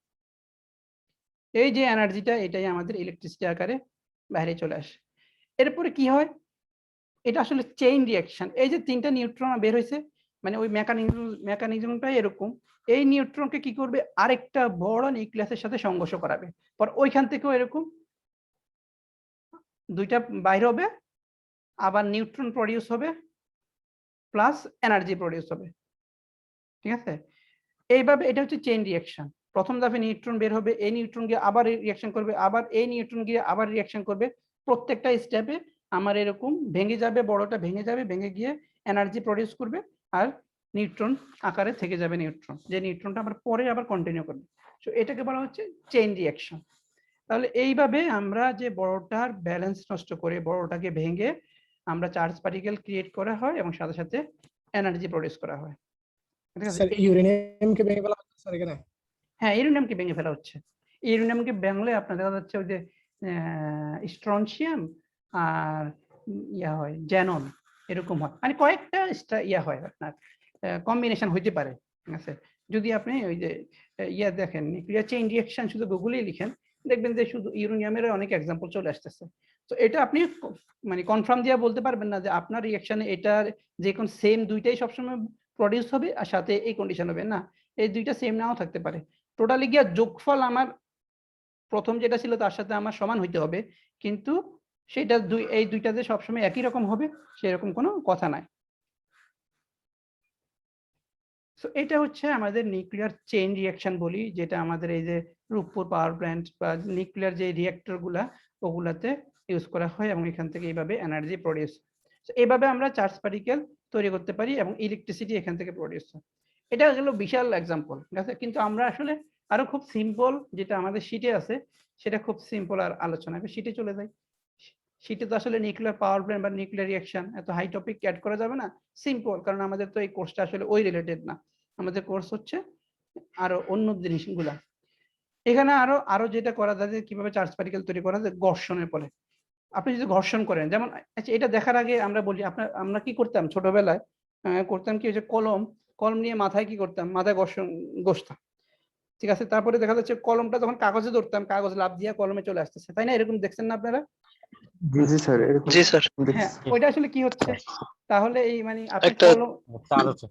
এই যে এনার্জিটা, এটাই আমাদের ইলেকট্রিসিটি আকারে বাইরে চলে আসে। এরপরে কি হয়? এটা আসলে চেইন রিঅ্যাকশন। এই যে 3টা নিউট্রন বের হয়েছে, মানে ওই মেকানিজমটাই এরকম। এই নিউট্রনকে কি করবে? আরেকটা বড় নিউক্লিয়াসের সাথে সংঘর্ষ করাবে, পর ওইখান থেকেও এরকম দুইটা বাইর হবে, আবার নিউট্রন প্রডিউস হবে প্লাস এনার্জি প্রডিউস হবে, ঠিক আছে? এইভাবে এটা হচ্ছে চেইন রিঅ্যাকশন। প্রথম ধাপে নিউট্রন বের হবে, এই নিউট্রন গিয়ে আবার রিঅ্যাকশন করবে, আবার এই নিউট্রন গিয়ে আবার রিঅ্যাকশন করবে। প্রত্যেকটা স্টেপে আমার এরকম ভেঙে যাবে, বড়টা ভেঙে যাবে, ভেঙে গিয়ে এনার্জি প্রডিউস করবে, আর নিউট্রন আকারে থেকে যাবে নিউট্রন, যে নিউট্রনটা আবার পরে আবার কন্টিনিউ করবে। সো এটাকে বলা হচ্ছে চেইন রিঅ্যাকশন। তাহলে এইভাবে আমরা যে বড়টার ব্যালেন্স নষ্ট করে বড়টাকে ভেঙে আমরা চার্জ পার্টিকেল ক্রিয়েট করা হয় এবং সাথে সাথে এনার্জি প্রডিউস করা হয়, ঠিক আছে? স্যার ইউরেনিয়ামকে ভেঙে ফেলা হচ্ছে স্যার এখানে? হ্যাঁ, ইউরেনিয়ামকে ভেঙে ফেলা হচ্ছে। ইউরেনিয়ামকে ভাঙলে আপনার দেখা যাচ্ছে ওই যে স্ট্রনশিয়াম আর ইয়া হয় জ্যানন, এরকম হয়, মানে কয়েকটা ইয়া হয় আপনার কম্বিনেশন হইতে পারে, ঠিক আছে? যদি আপনি ওই যে ইয়া দেখেন নিউক্লিয়ার চেইন রিঅ্যাকশন শুধু গুগলেই লিখেন, দেখবেন যে শুধু ইউরেনিয়ামের অনেক এক্সাম্পল চলে আসতেছে। তো এটা আপনি মানে কনফার্ম দিয়ে বলতে পারবেন না যে আপনার রিঅ্যাকশনে এটার যে কোন সেম দুইটাই সবসময় প্রডিউস হবে আর সাথে এই কন্ডিশন হবে না, এই দুইটা সেম নাও থাকতে পারে। টোটালি গিয়া যোগফল আমার প্রথম যেটা ছিল তার সাথে আমার সমান হইতে হবে, কিন্তু সেটা এই দুইটা যে সবসময় একই রকম হবে সেরকম কোনো কথা নাই। সো এটা হচ্ছে আমাদের নিউক্লিয়ার চেইন রিঅ্যাকশন বলি, যেটা আমাদের এই যে রূপপুর পাওয়ার প্ল্যান্ট বা নিউক্লিয়ার যে রিঅ্যাক্টর গুলা ওগুলাতে ইউজ করা হয় এবং এখান থেকে এইভাবে এনার্জি প্রডিউস। সো এইভাবে আমরা চার্জ পার্টিকেল তৈরি করতে পারি এবং ইলেকট্রিসিটি এখান থেকে প্রডিউস হয়। এটা হলো বিশাল এক্সাম্পল, ঠিক আছে? কিন্তু আমরা আসলে আরো খুব সিম্পল যেটা আমাদের শীটে আছে সেটা খুব সিম্পল আর আলোচনা, শীটে চলে যাই। শীটে তো আসলে নিউক্লিয়ার পাওয়ার প্ল্যান্ট বা নিউক্লিয়ার রিঅ্যাকশন এত হাই টপিক অ্যাড করা যাবে না, সিম্পল, কারণ আমাদের তো এই কোর্সটা আসলে ওই রিলেটেড না, আমাদের কোর্স হচ্ছে আরো অন্য জিনিসগুলা। এখানে আরো যেটা করা যায় যে কিভাবে চার্জ পার্টিকেল তৈরি করা যায় ঘর্ষণের ফলে। আপনি যদি ঘর্ষণ করেন, যেমন আচ্ছা এটা দেখার আগে আমরা বলি আমরা কি করতাম ছোটবেলায়, করতাম কি, ওই যে কলম নিয়ে মাথায় কি করতাম, মাথায় ঘষতাম, ঠিক আছে? তারপরে দেখা যাচ্ছে কলমটা যখন কাগজে ধরতাম, কাগজ লাফ দিয়ে কলমে চলে আসতেছে, তাই না? এরকম দেখছেন না আপনারা? জি স্যার, জি স্যার। হ্যাঁ, ওইটা আসলে কি হচ্ছে তাহলে? এই মানে আপনি একটা কলম, চার হচ্ছে।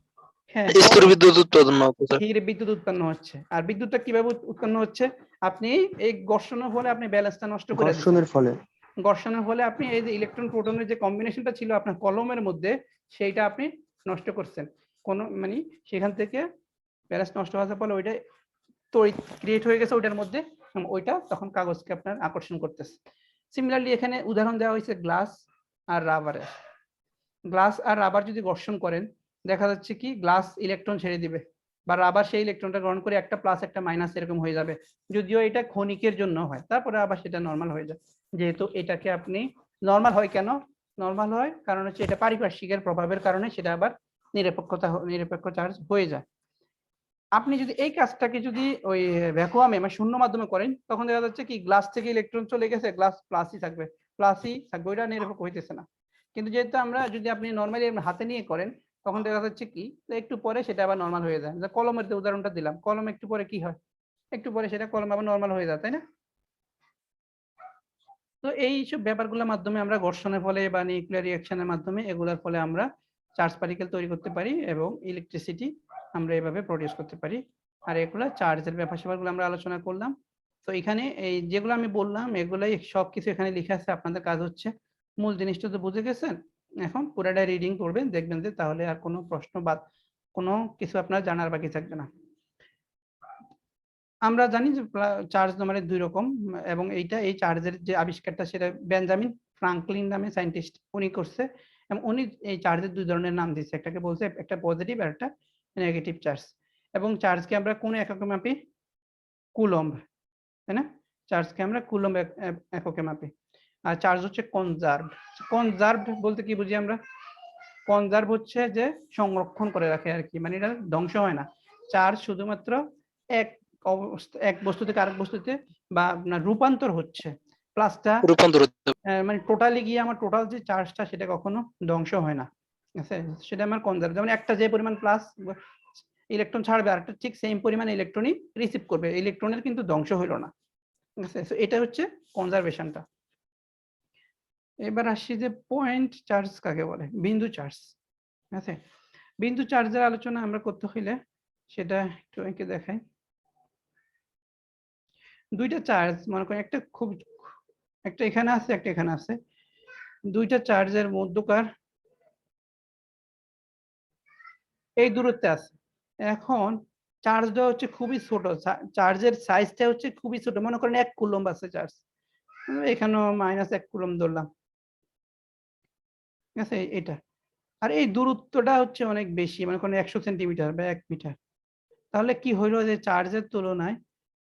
হ্যাঁ, স্থির বিদ্যুৎ উৎপাদন হচ্ছে স্যার। ধীরে বিদ্যুৎ উৎপন্ন হচ্ছে। আর বিদ্যুৎটা কিভাবে উৎপন্ন হচ্ছে? আপনি এই ঘর্ষণের ফলে আপনি ব্যালেন্সটা নষ্ট করে দিচ্ছেন। ঘর্ষণের ফলে আপনি এই যে ইলেকট্রন প্রোটনের যে কম্বিনেশনটা ছিল আপনার কলমের মধ্যে, সেইটা আপনি নষ্ট করছেন। মানে সেখান থেকে ব্যালেন্স নষ্ট হওয়ার ফলে ওইটা তড়িৎ ক্রিয়েট হয়ে গেছে ওইটার মধ্যে, ওইটা তখন কাগজকে আপনার আকর্ষণ করতেছে। সিমিলারলি এখানে উদাহরণ দেওয়া হয়েছে গ্লাস আর রাবারের। গ্লাস আর রাবার যদি ঘর্ষণ করেন, দেখা যাচ্ছে কি গ্লাস ইলেকট্রন ছেড়ে দিবে বা রাবার সেই ইলেকট্রনটা গ্রহণ করে একটা প্লাস একটা মাইনাস এরকম হয়ে যাবে, যদিও এটা ক্ষণিকের জন্য হয়, তারপরে আবার সেটা নর্মাল হয়ে যায়। যেহেতু এটাকে আপনি নর্মাল হয় কেন? নর্মাল হয় কারণ হচ্ছে এটা পারিপার্শ্বিকের প্রভাবের কারণে সেটা আবার নিরপেক্ষ চার্জ হয়ে যায়। আপনি যদি এই কাজটাকে যদি ওই ভ্যাকুয়ামে মানে শূন্য মাধ্যমে করেন, তখন দেখা যাচ্ছে কি গ্লাস থেকে ইলেকট্রন চলে গেছে, গ্লাস প্লাসই থাকবে, ওইটা নির্ভর হইতেছে না। কিন্তু যেহেতু আমরা যদি আপনি নর্মালি হাতে নিয়ে করেন, তখন দেখা যাচ্ছে কি একটু পরে সেটা আবার নর্মাল হয়ে যায়। কলমের যে উদাহরণটা দিলাম, কলম একটু পরে কি হয়, একটু পরে সেটা কলম আবার নর্মাল হয়ে যায়, তাই না? তো এইসব ব্যাপারগুলোর মাধ্যমে আমরা ঘর্ষণের ফলে বা নিউক্লিয়ার রিঅ্যাকশনের মাধ্যমে এগুলোর ফলে আমরা চার্জ পার্টিকেল তৈরি করতে পারি এবং ইলেকট্রিসিটি আমরা এভাবে প্রডিউস করতে পারি। আর এগুলো চার্জের ব্যাপার-স্যাপারগুলো আমরা আলোচনা করলাম। তো এখানে এই যেগুলো আমি বললাম এগুলাই সবকিছু এখানে লেখা আছে। আপনাদের কাজ হচ্ছে মূল জিনিসটা তো বুঝে গেছেন, এখন পুরোটা রিডিং করবেন, দেখবেন যে তাহলে আর কোনো প্রশ্ন বা কোনো কিছু আপনার জানার বাকি থাকবে না। আমরা জানি যে চার্জ নামের দুই রকম, এবং এই চার্জের যে আবিষ্কারটা সেটা বেঞ্জামিন ফ্রাঙ্কলিন নামে সায়েন্টিস্ট উনি করছে, এবং উনি এই চার্জের দুই ধরনের নাম দিয়েছে, একটাকে বলছে একটা পজিটিভ আর একটা নেগেটিভ চার্জ। এবং চার্জকে আমরা কোন এককে মাপি? কুলম্ব, তাই না? চার্জকে আমরা কুলম্ব এককে মাপি। আর চার্জ হচ্ছে কনজার্ভড বলতে কি বুঝি আমরা? কনজার্ভ হচ্ছে যে সংরক্ষণ করে রাখে আর কি, মানে এটা ধ্বংস হয় না। চার্জ শুধুমাত্র এক বস্তু থেকে আরেক বস্তুতে বা আপনার রূপান্তর হচ্ছে, প্লাসটা মানে টোটালি গিয়ে আমার টোটাল যে চার্জটা সেটা কখনো ধ্বংস হয় না, ঠিক আছে? সেটা আমার কনজার্ভ। যেমন একটা যে পরিমাণ প্লাস ইলেকট্রন ছাড়বে, আরেকটা ঠিক সেম পরিমাণ ইলেকট্রনই রিসিভ করবে, ইলেকট্রনের কিন্তু ধ্বংস হইল না, ঠিক আছে? তো এটা হচ্ছে কনজারভেশনটা। এবার আসি যে পয়েন্ট চার্জ কাকে বলে, বিন্দু চার্জ, ঠিক আছে? বিন্দু চার্জের আলোচনা আমরা করতে হইলে সেটা একটু এঁকে দেখাই। দুইটা চার্জ মনে করেন, একটা এখানে আছে, একটা এখানে আছে, দুইটা চার্জের মধ্যকার এই দূরত্বে আছে। এখন চার্জটা হচ্ছে খুবই ছোট, চার্জের সাইজটা হচ্ছে খুবই ছোট, মনে করেন 1 কুলম্ব আছে চার্জ, এখানেও -1 কুলম্ব ধরলাম, ঠিক আছে? এটা আর এই দূরত্বটা হচ্ছে অনেক বেশি, মনে করেন 100 সেন্টিমিটার বা 1 মিটার। তাহলে কি হইলো যে চার্জের তুলনায়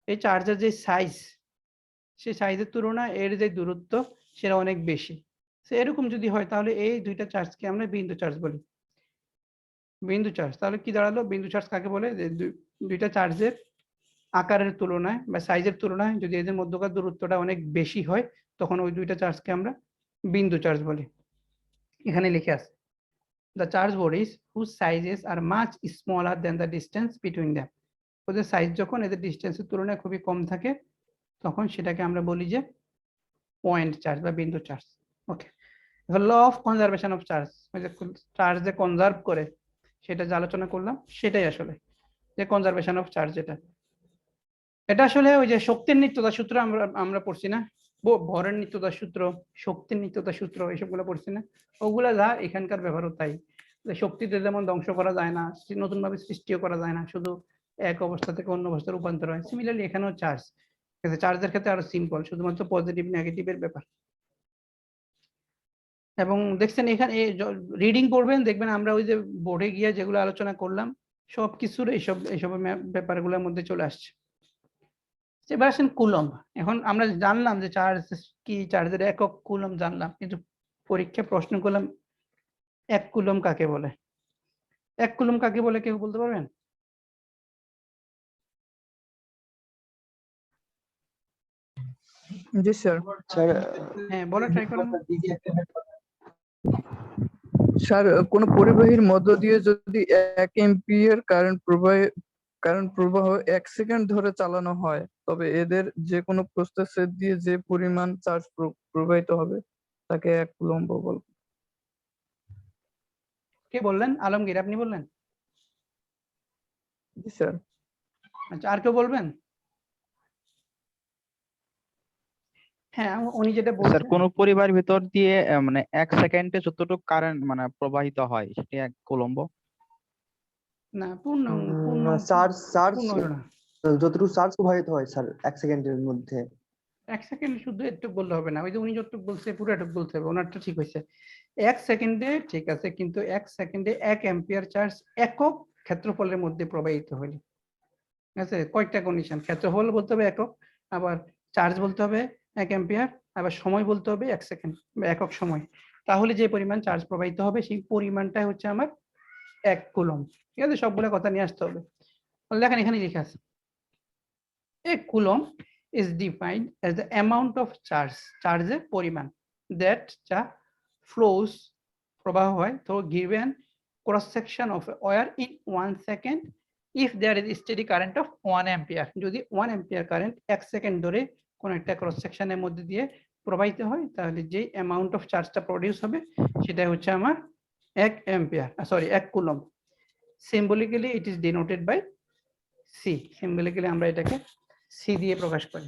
এই চার্জের যে সাইজ, সেই সাইজের তুলনায় এর যে দূরত্ব সেটা অনেক বেশি। এরকম যদি হয় তাহলে এই দুইটা চার্জকে আমরা বিন্দু চার্জ বলি। বিন্দু চার্জ তাহলে কি দাঁড়ালো? বিন্দু চার্জ কাকে বলে? যে দুইটা চার্জের আকারের তুলনায় বা সাইজের তুলনায় যদি এদের মধ্যকার দূরত্বটা অনেক বেশি হয়, তখন ওই দুইটা চার্জকে আমরা বিন্দু চার্জ বলি। এখানে লিখে আছে the charge bodies whose sizes are much smaller than the distance between them. ওদের সাইজ যখন এদের ডিসটেন্সের তুলনায় খুবই কম থাকে, তখন সেটাকে আমরা বলি যে পয়েন্ট চার্জ বা বিন্দু charge. Okay, law of conservation of charge, ওই যে চার্জ যে কনজার্ভ করে সেটা যে আলোচনা করলাম, সেটাই আসলে যে কনজারভেশন অফ চার্জ। এটা আসলে ওই যে শক্তির নিত্যতা সূত্র আমরা পড়ছি না, ভরের নিত্যতা সূত্র, শক্তির নিত্যতা সূত্র, এসবগুলো পড়ছি না? ওগুলা যা এখানকার ব্যবহারও তাই। শক্তিতে যেমন ধ্বংস করা যায় না, নতুন ভাবে সৃষ্টিও করা যায় না, শুধু এক অবস্থা থেকে অন্য অবস্থায় রূপান্তর হয়। সিমিলারলি এখানেও চার্জ, চার্জের ক্ষেত্রে আরো সিম্পল, শুধুমাত্র পজিটিভ নেগেটিভের ব্যাপার। এবং দেখছেন এখানে রিডিং করবেন, দেখবেন আমরা ওই যে বোর্ডে গিয়ে যেগুলো আলোচনা করলাম সবকিছুর এইসব ব্যাপারগুলোর মধ্যে চলে আসছে। এবার আসেন কুলম্ব। এখন আমরা জানলাম যে চার্জ কি, চার্জের একক কুলম্ব জানলাম, কিন্তু পরীক্ষা প্রশ্ন করলাম 1 কুলম্ব কাকে বলে? 1 কুলম্ব কাকে বলে কেউ বলতে পারবেন? জি স্যার। হ্যাঁ, বলে ট্রাই করেন। স্যার, কোন পরিবাহীর মধ্য দিয়ে যদি 1 এম্পিয়ার কারেন্ট প্রবাহ 1 সেকেন্ড ধরে চালানো হয়, তবে এদের যে কোনো প্রস্থচ্ছেদ দিয়ে যে পরিমাণ চার্জ প্রবাহিত হবে তাকে 1 কুলম্ব বলে। কে বললেন? আলমগীর, আপনি বললেন? জি স্যার। আচ্ছা, আর কেউ বলবেন? হ্যাঁ, উনি যেটা স্যার বলছেন, কোন পরিবার ভিতর দিয়ে মানে 1 সেকেন্ডে যতটুকু কারেন্ট মানে প্রবাহিত হয় সেটা 1 কুলম্ব। না পূর্ণ হলো না। যতটুকু চার্জ প্রবাহিত হয় স্যার 1 সেকেন্ডের মধ্যে। 1 সেকেন্ড শুধু একটু বললে হবে না, ওই যে উনি যতটুকু বলছে পুরো একটু বলতে হবে, ওনারটা ঠিক হয়েছে। 1 সেকেন্ডে ঠিক আছে, কিন্তু 1 সেকেন্ডে 1 অ্যাম্পিয়ার চার্জ একক ক্ষেত্রফলের মধ্যে প্রবাহিত হলে, ঠিক আছে? কয়েকটা কন্ডিশন, ক্ষেত্রফল বলতে হবে একক, আবার চার্জ বলতে হবে 1 অ্যাম্পিয়ার, আবার সময় বলতে হবে 1 সেকেন্ড বা একক সময়। তাহলে যে পরিমাণ চার্জ প্রবাহিত হবে সেই পরিমাণটাই হচ্ছে আমার 1 কুলম্ব, ঠিক আছে? সবগুলো কথা নিয়ে আসতে হবে। দেখেন এখানে লেখা আছে a coulomb is defined as the amount of charge চার্জের পরিমাণ that যা flows প্রবাহ হয় through given cross section of a wire in 1 second if there is steady current of 1 ampere যদি 1 ampere কারেন্ট 1 সেকেন্ড ধরে কোন একটা ক্রস সেকশনের মধ্যে দিয়ে প্রবাহিত হয় তাহলে যে অ্যামাউন্ট অফ চার্জটা প্রডিউস হবে সেটা হচ্ছে আমার 1 ampere sorry 1 coulomb symbolically it is denoted by C symbolically আমরা এটাকে সি দিয়ে প্রকাশ করি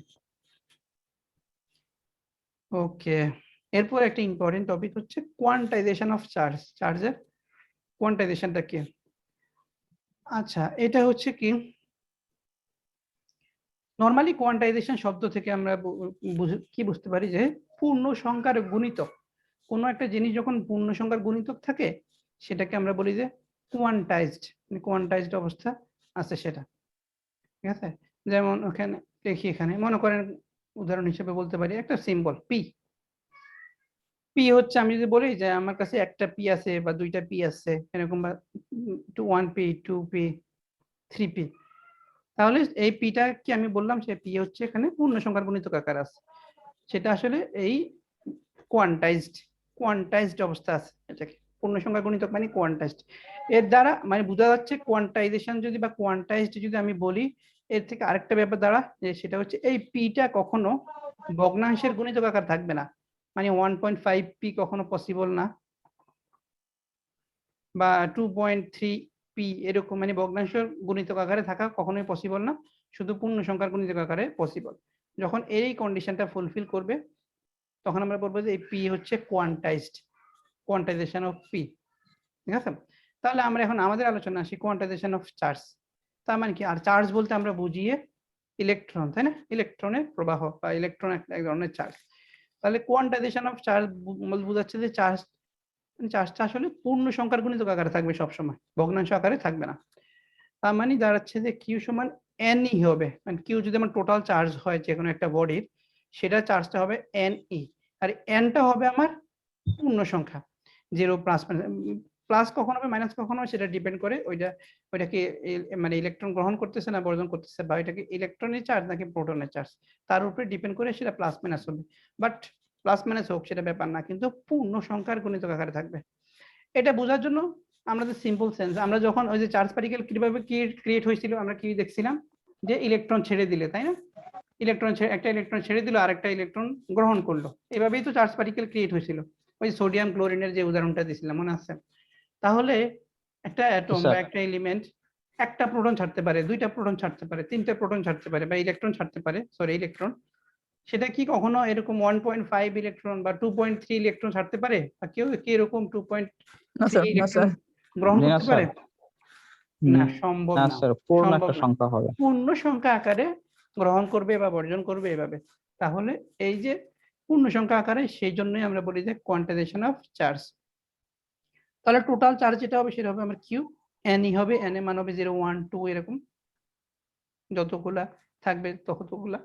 ওকে এরপর একটা ইম্পর্টেন্ট টপিক হচ্ছে কোয়ান্টাইজেশন অফ চার্জ চার্জের কোয়ান্টাইজেশনটা কি আচ্ছা এটা হচ্ছে কি নরমালি কোয়ান্টাইজেশন শব্দ থেকে আমরা কি বুঝতে পারি যে পূর্ণ সংখ্যার গুণিতক কোনো একটা জিনিস যখন পূর্ণ সংখ্যার গুণিতক থাকে সেটাকে আমরা বলি যে কোয়ান্টাইজড অবস্থা আছে সেটা ঠিক আছে যেমন ওখানে দেখি এখানে মনে করেন উদাহরণ হিসেবে বলতে পারি একটা সিম্বল পি পি হচ্ছে আমি যদি বলি যে আমার কাছে একটা পি আছে বা দুইটা পি আছে এরকম বা 1 পি 2 পি 3 পি তাহলে এই পিটা কি আমি বললাম সে পি হচ্ছে এখানে পূর্ণ সংখ্যার গুণিতক আকার আছে সেটা আসলে এই কোয়ান্টাইজড অবস্থা আছে এটাকে পূর্ণ সংখ্যা গুণিতক মানে কোয়ান্টাইজড এর দ্বারা মানে বোঝা যাচ্ছে কোয়ান্টাইজেশন যদি বা কোয়ান্টাইজড যদি আমি বলি এর থেকে আরেকটা ব্যাপার দ্বারা যে সেটা হচ্ছে এই পিটা কখনো ভগ্নাংশের গুণিতক আকার থাকবে না মানে 1.5 পি কখনো পসিবল না বা 2.3 পি এরকম মানে ভগ্নাংশের গুণিতক আকারে থাকা কখনোই পসিবল না শুধু পূর্ণ সংখ্যার গুণিতক আকারে পসিবল যখন এই কন্ডিশনটা ফুলফিল করবে তখন আমরা বলবো যে এই পি হচ্ছে কোয়ান্টাইজেশন অফ পি ঠিক আছে তাহলে আমরা এখন আমাদের আলোচনা আসি কোয়ান্টাইজেশন অফ চার্জ তার মানে কি আর চার্জ বলতে আমরা বুঝিয়ে ইলেকট্রন তাই না ইলেকট্রনের প্রবাহ বা ইলেকট্রন এক ধরনের চার্জ তাহলে কোয়ান্টাইজেশন অফ চার্জ বোঝাচ্ছে যে চার্জটা আসলে পূর্ণ সংখ্যার গুণিতক আকারে থাকবে সবসময় ভগ্নাংশ আকারে থাকবে না তার মানে দাঁড়াচ্ছে যে কিউ সমান এন ই হবে মানে কিউ যদি আমার টোটাল চার্জ হয় যে কোনো একটা বডির সেটা চার্জটা হবে এন ই আর এনটা হবে আমার পূর্ণ সংখ্যা 0 প্লাস কখন হবে মাইনাস কখন হবে সেটা ডিপেন্ড করে ওইটাকে মানে ইলেকট্রন গ্রহণ করতেছে না বর্জন করতেছে বা এটাকে ইলেকট্রনের চার্জ নাকি প্রোটনের চার্জ তার উপরে ডিপেন্ড করে সেটা প্লাস মাইনাস হবে বাট প্লাস মাইনাস হোক সেটা ব্যাপার না কিন্তু পূর্ণ সংখ্যার গুণিতক আকারে থাকবে এটা বোঝার জন্য আমাদের সিম্পল সেন্স আমরা যখন ওই যে চার্জ পার্টিকেল কিভাবে ক্রিয়েট হয়েছিল আমরা কি দেখছিলাম যে ইলেকট্রন ছেড়ে দিলে তাই না একটা ইলেকট্রন ছেড়ে দিল আর একটা ইলেকট্রন গ্রহণ করলো এভাবেই তো চার্জ পার্টিকেল ক্রিয়েট হয়েছিল ওই সোডিয়াম ক্লোরিনের যে উদাহরণটা দিয়েছিলাম মনে আছে তাহলে একটা অ্যাটম বা একটা এলিমেন্ট একটা প্রোটন ছাড়তে পারে দুইটা প্রোটন ছাড়তে পারে তিনটা প্রোটন ছাড়তে পারে বা ইলেকট্রন ছাড়তে পারে ইলেকট্রন সেটা কি কখনো এরকম 1.5 ইলেকট্রন বা 2.3 ইলেকট্রন ছাড়তে পারে বা কেউ কি এরকম 2.3 ইলেকট্রন গ্রহণ করতে পারে না সম্ভব না স্যার পূর্ণ একটা সংখ্যা হবে পূর্ণ সংখ্যা আকারে গ্রহণ করবে বা বর্জন করবে এভাবে তাহলে এই যে পূর্ণ সংখ্যা আকারে সেই জন্যই আমরা বলি যে কোয়ান্টাইজেশন অফ চার্জ তাহলে টোটাল চার্জ যেটা হবে সেটা হবে আমার কিউ এন ই হবে এন এর মান হবে 0 1 2 এরকম যতগুলা থাকবে ততগুলা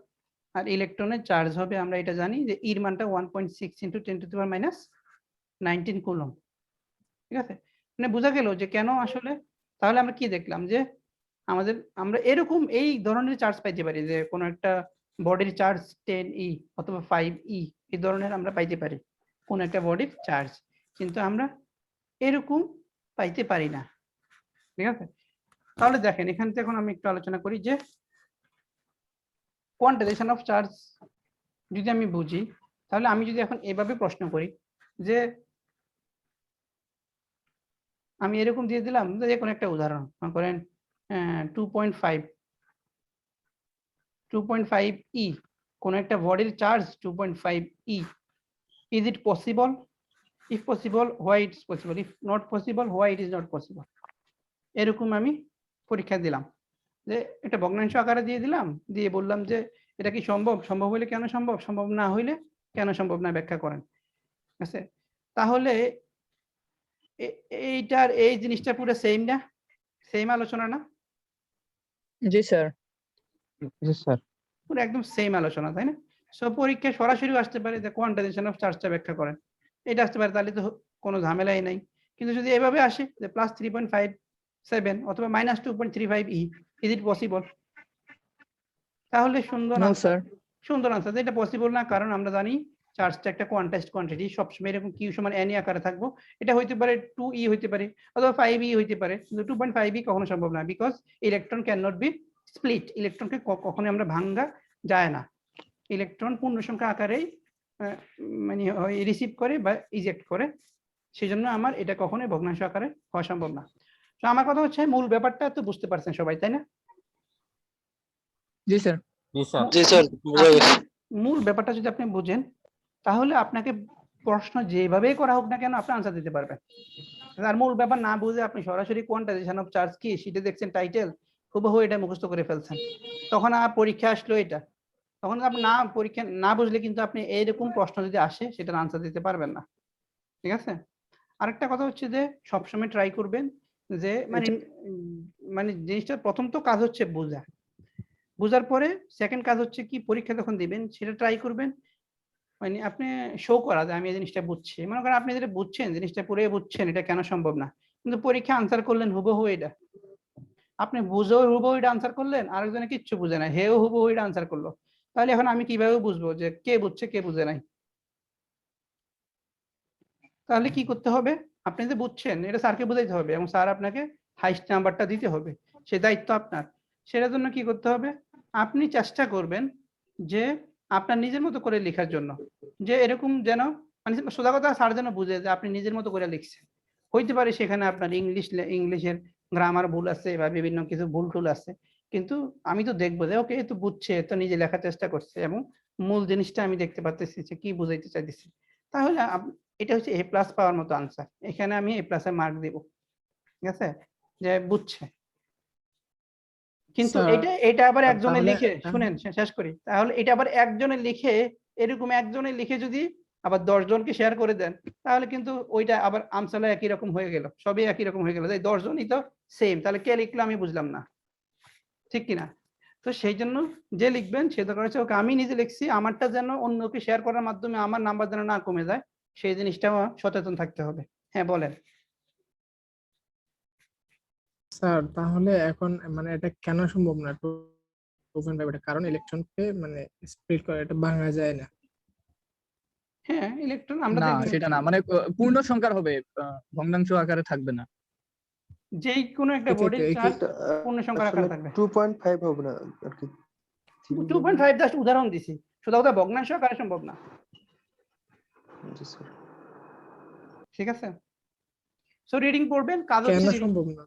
আর ইলেকট্রনের চার্জ হবে আমরা এটা জানি যে ইর মানটা 1.6 × 10⁻⁹ কুলম্ব ঠিক আছে মানে বোঝা গেল যে কেন আসলে তাহলে আমরা কি দেখলাম যে আমরা এরকম এই ধরনের চার্জ পাইতে পারি যে কোন একটা বডির চার্জ 10 ই অথবা 5 ই এই ধরনের আমরা পাইতে পারি কোন একটা বডির চার্জ কিন্তু আমরা এরকম পাইতে পারি না ঠিক আছে তাহলে দেখেন এখান থেকে এখন আমি একটু আলোচনা করি যে কোয়ান্টাইজেশন অফ চার্জ যদি আমি বুঝি তাহলে আমি যদি এখন এভাবে প্রশ্ন করি যে আমি এরকম দিয়ে দিলাম যে কোনো একটা উদাহরণ মনে করেন 2.5 ই কোন একটা বডির charge 2.5 E is it possible if possible why it is possible if not possible why it is not possible এরকম আমি পরীক্ষা দিলাম যে এটা ভগ্নাংশ আকারে দিয়ে দিলাম দিয়ে বললাম যে এটা কি সম্ভব হলে কেন সম্ভব না হইলে কেন সম্ভব না ব্যাখ্যা করেন ঠিক আছে তাহলে এইটার এই জিনিসটা পুরো সেম আলোচনা না জি স্যার পুরো একদম সেম আলোচনা তাই না সব পরীক্ষায় সরাসরি আসতে পারে যে কোয়ান্টাইজেশন অফ চার্জটা ব্যাখ্যা করেন এটা আসতে পারে তাহলে তো কোনো ঝামেলাই নাই কিন্তু যদি এভাবে আসে যে +3.57 অথবা -2.35 ই ইজ ইট পসিবল? তাহলে সুন্দর নো answer, স্যার। সুন্দর আনসার। এটা পসিবল না, কারণ আমরা জানি চার্জটা একটা কোয়ান্টাইজড কোয়ান্টিটি, সবসময় এরকম কিউ সমান এন আকারে থাকবো। এটা হইতে পারে 2e হইতে পারে অথবা 5e হইতে পারে, কিন্তু 2.5e কখনো সম্ভব না, because electron can not be split. ইলেকট্রনকে কখনো আমরা ভাঙ্গা যায় না। ইলেকট্রন পূর্ণ সংখ্যা আকারেই মানে রিসিভ করে বা ইজেক্ট করে, সেজন্য আমার এটা কখনোই ভগ্নাংশ আকারে হওয়া সম্ভব না। তো আমার কথা হচ্ছে মূল ব্যাপারটা তো বুঝতে পারছেন সবাই, তাই না? জি স্যার। জি স্যার মূল ব্যাপারটা যদি আপনি বুঝেন, তাহলে আপনাকে প্রশ্ন যেভাবেই করা হোক না কেন আপনি আনসার দিতে পারবেন। আর মূল ব্যাপার না বুঝে আপনি সরাসরি কোয়ান্টাইজেশন অফ চার্জ কি সেটা দেখছেন টাইটেল, হুবহু এটা মুখস্থ করে ফেলছেন, তখন আর পরীক্ষা আসলো এটা, তখন আপনি না পরীক্ষা না বুঝলে কিন্তু আপনি এইরকম প্রশ্ন যদি আসে সেটার আনসার দিতে পারবেন না। ঠিক আছে? আরেকটা কথা হচ্ছে যে সবসময় ট্রাই করবেন যে মানে জিনিসটা প্রথম তো কাজ হচ্ছে বোঝা, বোঝার পরে সেকেন্ড কাজ হচ্ছে কি পরীক্ষা যখন দিবেন সেটা ট্রাই করবেন মানে আপনি শো করা যায় আমি এই জিনিসটা বুঝছি। মনে করেন আপনি যেটা বুঝছেন জিনিসটা পুরো বুঝছেন, এটা কেন সম্ভব না, কিন্তু পরীক্ষা আনসার করলেন হুবহু এটা, আপনি বুঝেও হুবহু এটা আনসার করলেন, আরেকজনে কিচ্ছু বুঝে না, হেও হুবহু এটা আনসার করলো, তাহলে এখন আমি কিভাবে বুঝবো যে কে বুঝছে কে বুঝে নাই? তাহলে কি করতে হবে, আপনি যে বুঝছেন এটা স্যারকে বোঝাইতে হবে এবং স্যার আপনাকে হাইস্ট নাম্বারটা দিতে হবে, সে দায়িত্ব আপনার। সেটার জন্য কি করতে হবে, আপনি চেষ্টা করবেন যে আপনার নিজের মতো করে লেখার জন্য, যে এরকম যেন মানে সোজা কথা স্যার যেন বুঝে যে আপনি নিজের মতো করে লিখছেন। হইতে পারে সেখানে আপনার ইংলিশের গ্রামার ভুল আছে বা বিভিন্ন কিছু ভুল টুল আছে, কিন্তু আমি তো দেখবো যে ওকে তো বুঝছে, তো নিজে লেখার চেষ্টা করছে এবং মূল জিনিসটা আমি দেখতে পাচ্ছি যে কি বুঝাইতে চাইতেছি। তাহলে এটা হচ্ছে এ প্লাস পাওয়ার মতো আনসার, এখানে আমি এ প্লাস এর মার্ক দিব। ঠিক আছে, যে বুঝছে। কিন্তু স্যার এটা আবার একজনে তাহলে লিখে শুনেন শেষ করি, তাহলে এটা আবার একজনে লিখে এরকম একজনে লিখে যদি আবার 10 জনকে শেয়ার করে দেন, তাহলে কিন্তু ওইটা আবার আনসার একই রকম হয়ে গেল, সবই একই রকম হয়ে গেল, এই 10 জনই তো সেম, তাহলে কে লিখলো আমি বুঝলাম না, ঠিক কিনা? তো সেই জন্য যে লিখবেন সে দরকার হচ্ছে ওকে আমি নিজে লিখছি, আমারটা যেন অন্যকে শেয়ার করার মাধ্যমে আমার নাম্বার যেন না কমে যায়, সেই জিনিসটা সচেতন থাকতে হবে। হ্যাঁ বলেন। স্যার তাহলে এখন মানে এটা কেন সম্ভব না 2.5? এটা কারণ ইলেকট্রনকে মানে স্প্লিট করে, এটা ভাঙা যায় না। হ্যাঁ ইলেকট্রন আমরা না দেখবেন সেটা না, মানে পূর্ণ সংখ্যার হবে, ভগ্নাংশ আকারে থাকবে না। যেই কোনো একটা একে- বডির একে- চার্জ এটা পূর্ণ সংখ্যার আসলে আকারে থাকবে। 2.5 হবে না আর কি 2.5 জাস্ট উদাহরণ দিছি, শুধু ওটা ভগ্নাংশ আকারে সম্ভব না। জি স্যার ঠিক আছে, সো রিডিং পড়বেন, কাজ কেন হচ্ছে reading। সম্ভব না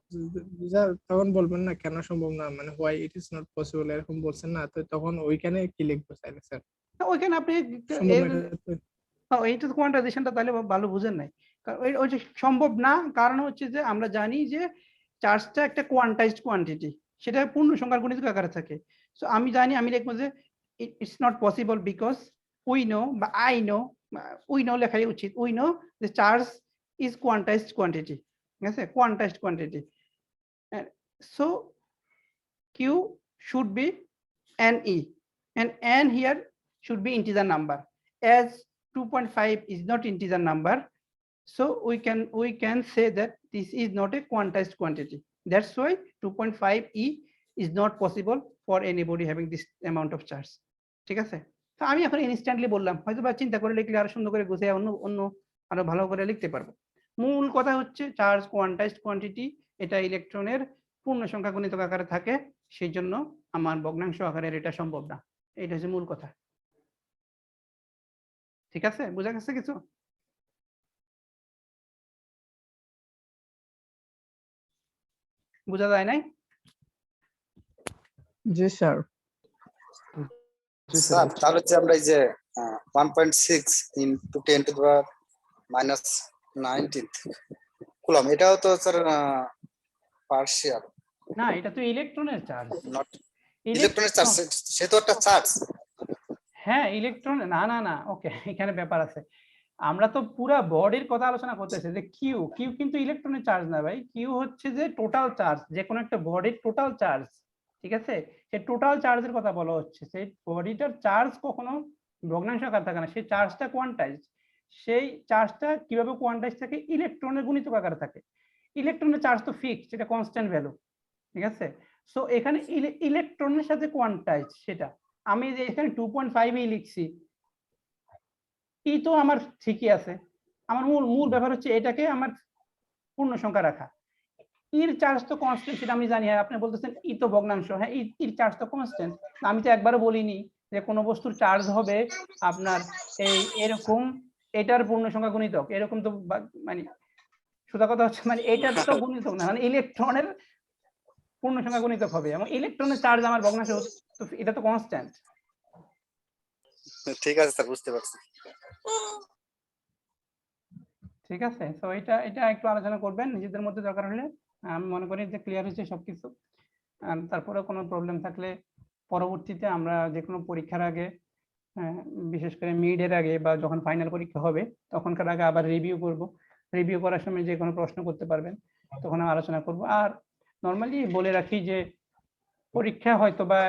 স্যার? তখন বলবেন না কেন সম্ভব না, মানে why it is not possible এরকম বলছেন না, তো তখন ওইখানে কি লিখবো তাহলে স্যার? ওইখানে আপনি সম্ভব না এটা তো। এইটা তো কোয়ান্টাইজেশনটা তাহলে ভালো বুঝেন নাই, কারণ ওই যে সম্ভব না, কারণ হচ্ছে যে আমরা জানি যে চার্জটা একটা কোয়ান্টাইজড কোয়ান্টিটি, সেটা পূর্ণ সংখ্যার গুণিতক আকারে থাকে। সো আমি জানি আমি লিখবো যে it's not possible because we know বা আই নো, উই নো লেখাই উচিত, উই নো যে চার্জ ইজ কোয়ান্টাইজড কোয়ান্টিটি। ঠিক আছে, quantized quantity, so Q should be NE, and N here should be integer number. As 2.5 is not integer number, so we can say that this is not a quantized quantity. That's why 2.5e is not possible for anybody having this amount of charge. ঠিক আছে, তো আমি এখন instantly বললাম, হয়তো বা চিন্তা করে লিখলে আরো সুন্দর করে গুছিয়ে অন্য অন্য আরো ভালো করে লিখতে পারবো। মূল কথা হচ্ছে চার্জ কোয়ান্টাইজড কোয়ান্টিটি, এটা ইলেকট্রনের পূর্ণ সংখ্যা গুণিতক আকারে থাকে, সেই জন্য আমার ভগ্নাংশ আকারের এটা সম্ভব না, এটা হচ্ছে মূল কথা। ঠিক আছে, বোঝা গেছে কিছু? বোঝা যায় নাই? জি স্যার। জি স্যার স্যার তাহলে হচ্ছে আমরা এই যে 1.6 into 10 to the power -19 coulomb, এটাও তো স্যার পার্শিয়াল, না এটা তো ইলেকট্রনের চার্জ, নট ইলেকট্রনের চার্জ, সে তো একটা চার্জ। হ্যাঁ ইলেকট্রন, না না না, ওকে এখানে ব্যাপার আছে, আমরা তো পুরা বডির কথা আলোচনা করতেছি যে কিউ কিউ কিন্তু ইলেকট্রনের চার্জ না ভাই, কিউ হচ্ছে যে টোটাল চার্জ, যে কোনো একটা বডির টোটাল চার্জ। ঠিক আছে, সেই টোটাল চার্জের কথা বলা হচ্ছে, সেই বডিটার চার্জ কখনো ভগ্নাংশ আকার থাকে না, সেই চার্জটা কোয়ান্টাইজ, সেই চার্জটা কিভাবে কোয়ান্টাইজ থাকে, ইলেকট্রনের গুণিতক আকারে থাকে। ইলেকট্রনের চার্জ তো ফিক্সড, এটা কনস্ট্যান্ট ভ্যালু। ঠিক আছে, সো এখানে ইলেকট্রনের সাথে কোয়ান্টাইজ সেটা আমি যে এখানে 2.5 লিখছি ই তো আমার ঠিকই আছে, আমার মূল মূল ব্যাপার হচ্ছে এটাকে আমার পূর্ণ সংখ্যা রাখা। ইর চার্জ তো কনস্ট্যান্ট সেটা আমি জানি, হ্যাঁ আপনি বলতেছেন ই তো ভগ্নাংশ, হ্যাঁ ইর চার্জ তো কনস্ট্যান্ট। আমি তো একবারও বলিনি যে কোনো বস্তুর চার্জ হবে আপনার এই এরকম এটার পূর্ণ সংখ্যা গুণিতক, এরকম তো মানে সোজা কথা হচ্ছে মানে এটার তো গুণিতক না, মানে ইলেকট্রনের পূর্ণ সংখ্যা গুণিতক হবে এবং ইলেকট্রনের চার্জ আমার ভগ্নাংশ, তো এটা তো কনস্ট্যান্ট। ঠিক আছে স্যার, বুঝতে পারছি। ঠিক আছে, তো এটা এটা একটু আলোচনা করবেন নিজেদের মধ্যে দরকার হলে। আমি মনে করি যে ক্লিয়ার হয়েছে সবকিছু। তারপরে কোনো প্রবলেম থাকলে পরবর্তীতে আমরা যে কোনো পরীক্ষার আগে, বিশেষ করে মিড এর আগে বা যখন ফাইনাল পরীক্ষা হবে তখনকার আগে আবার রিভিউ করব। রিভিউ করার সময় যে কোনো প্রশ্ন করতে পারবেন, তখন আমি আলোচনা করব। আর নর্মালি বলে রাখি যে পরীক্ষা হয়তো বা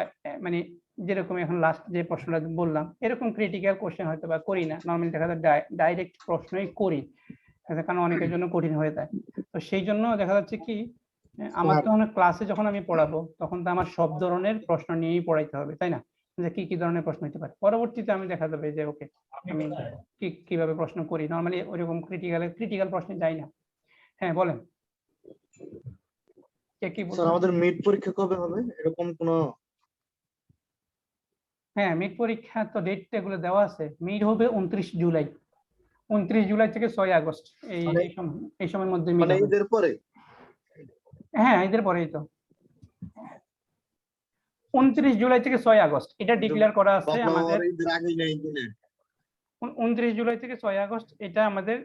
মানে যেরকম এখন লাস্ট যে প্রশ্নটা বললাম এরকম ক্রিটিক্যাল কোশ্চেন হয়তো বা করি না, নর্মালি দেখা যায় ডাইরেক্ট প্রশ্নই করি, কারণ অনেকের জন্য কঠিন হয়ে যায়। তো সেই জন্য দেখা যাচ্ছে কি আমার তখন ক্লাসে যখন আমি পড়াবো তখন তো আমার সব ধরনের প্রশ্ন নিয়েই পড়াইতে হবে, তাই না? যে কি কি ধরনের প্রশ্ন হতে পারে, পরবর্তীতে আমি দেখা যাবে যে ওকে আমি কিভাবে প্রশ্ন করি, নর্মালি ওইরকম ক্রিটিক্যাল প্রশ্নে যাই না। হ্যাঁ বলেন, কে কি বলছেন? আমাদের মিড পরীক্ষা কবে হবে এরকম কোনো? হ্যাঁ মিড পরীক্ষা তো ডেট এগুলো দেওয়া আছে, মিড হবে 29 জুলাই, 29 জুলাই থেকে 6 আগস্ট এই সময়ের মধ্যে মিড হবে। ঈদের পরে? হ্যাঁ ঈদের পরেই তো, 29 জুলাই থেকে 6 আগস্ট এটা ডিক্লেয়ার করা আছে আমাদের। 29 জুলাই থেকে 6 আগস্ট এটা আমাদের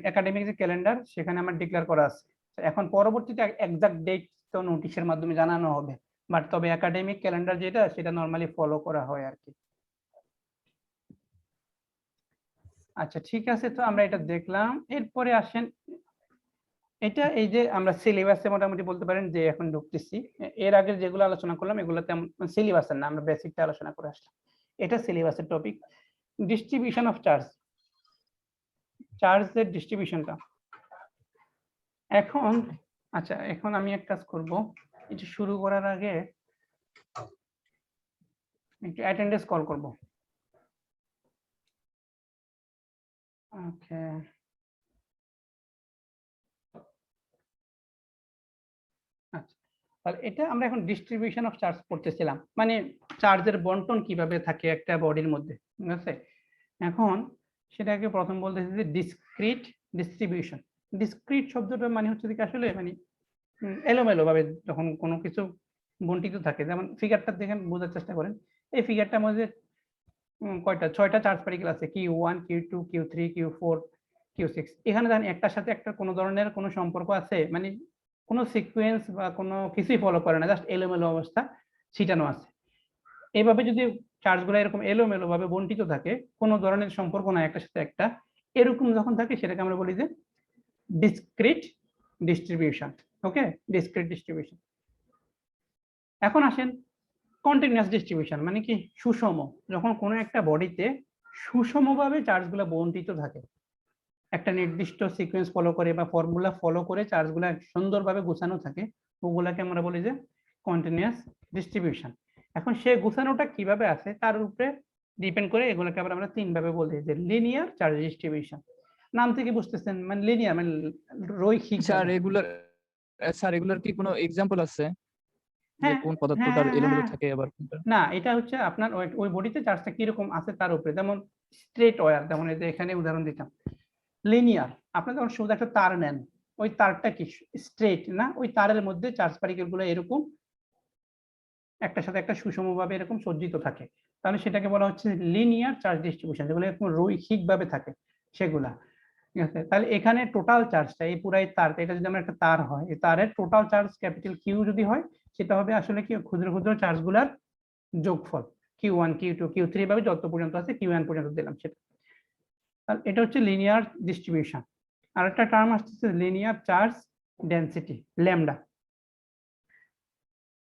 একাডেমিক যে ক্যালেন্ডার সেখানে আমার ডিক্লেয়ার করা আছে। এখন পরবর্তীতে এক্সাক্ট ডেট তো নোটিশের মাধ্যমে জানানো হবে, বাট তবে একাডেমিক ক্যালেন্ডার যেটা সেটা নরমালি ফলো করা হয় আর কি। আচ্ছা ঠিক আছে, তো আমরা এটা দেখলাম। এরপরে আসেন এটা এই যে আমরা সিলেবাসে মোটামুটি বলতে পারেন যে এখন ঢুকতেছি। এর আগে যেগুলো আলোচনা করলাম এগুলো তেমন সিলেবাসের না, আমরা বেসিকটা আলোচনা করে আসলাম। এটা সিলেবাসের টপিক, ডিস্ট্রিবিউশন অফ চার্জ, চার্জের ডিস্ট্রিবিউশনটা। এখন আচ্ছা এখন আমি এক কাজ করব, এটা শুরু করার আগে একটু অ্যাটেন্ডেন্স কল করব। ওকে আচ্ছা, তাহলে এটা আমরা এখন ডিস্ট্রিবিউশন অফ চার্জ পড়তেছিলাম, মানে চার্জের বন্টন কিভাবে থাকে একটা বডির মধ্যে, ঠিক আছে? এখন সেটাকে প্রথম বলতেছি যে ডিসক্রিট ডিস্ট্রিবিউশন। ডিসক্রিট শব্দটা মানে হচ্ছে কি আসলে মানে এলোমেলো ভাবে যখন কোনো কিছু বন্টিত থাকে, যেমন ফিগারটা দেখেন বোঝার চেষ্টা করেন। এই ফিগারটার মধ্যে কয়টা 6টা চার্জ পার্টিকেল আছে, Q1 Q2 Q3 Q4 Q6। এখানে জানি একটার সাথে একটা কোনো ধরনের কোনো সম্পর্ক আছে, মানে কোনো সিকোয়েন্স বা কোনো কিছুই ফলো করে না, জাস্ট এলোমেলো অবস্থা ছিটানো আছে। এইভাবে যদি চার্জগুলো এরকম এলোমেলো ভাবে বন্টিত থাকে, কোনো ধরনের সম্পর্ক নাই একটার সাথে একটা, এরকম যখন থাকে সেটাকে আমরা বলি যে ডিসক্রিট ডিস্ট্রিবিউশন। ওকে, ডিসক্রিট ডিস্ট্রিবিউশন। এখন আসেন কন্টিনিউয়াস ডিস্ট্রিবিউশন, মানে কি সুষম, যখন কোনো একটা বডিতে সুষমভাবে চার্জগুলো বন্টিত থাকে, একটা নির্দিষ্ট সিকোয়েন্স ফলো করে বা ফর্মুলা ফলো করে চার্জগুলো সুন্দরভাবে গোছানো থাকে, ওগুলাকে আমরা বলি যে কন্টিনিউয়াস ডিস্ট্রিবিউশন। এখন সেই গোছানোটা কিভাবে আছে তার উপরে ডিপেন্ড করে এগুলোকে আবার আমরা তিন ভাবে বলি যে লিনিয়ার চার্জ ডিস্ট্রিবিউশন। নাম থেকে বুঝতেছেন মানে লিনিয়ার মানে রৈখিক। স্যার এগুলার কি কোনো এক্সাম্পল আছে যে হ্যাঁ কোন পদার্থটার এলোমেলো থাকে আবার কোনটা? না, এটা হচ্ছে আপনার ওই বডিতে চার্জটা কিরকম আছে তার উপরে, যেমন স্ট্রেট ওয়্যার, যেমন এই যে এখানে উদাহরণ দিতাম। লিনিয়ার আপনি যখন শুধু একটা তার নেন, ওই তারটা কি স্ট্রেট না, ওই তারের মধ্যে চার্জ পার্টিকেল গুলো এরকম একটার সাথে একটা সুষমভাবে এরকম সজ্জিত থাকে, তাহলে সেটাকে বলা হচ্ছে লিনিয়ার চার্জ ডিস্ট্রিবিউশন, যেগুলো এরকম রৈখিক ভাবে থাকে সেগুলা। ঠিক আছে, তাহলে এখানে টোটাল চার্জটা এই পুরাই তারটা, এটা যদি আমরা একটা তার হয়, এই তারের টোটাল চার্জ ক্যাপিটাল কিউ যদি হয় সেটা হবে আসলে কি ক্ষুদ্র ক্ষুদ্র চার্জগুলার যোগফল, Q1 Q2 Q3 ভাবে যত পর্যন্ত আছে Qn পর্যন্ত দিলাম সেটা। আর এটা হচ্ছে লিনিয়ার ডিস্ট্রিবিউশন। আর একটা টার্ম আসছে linear charge density, lambda.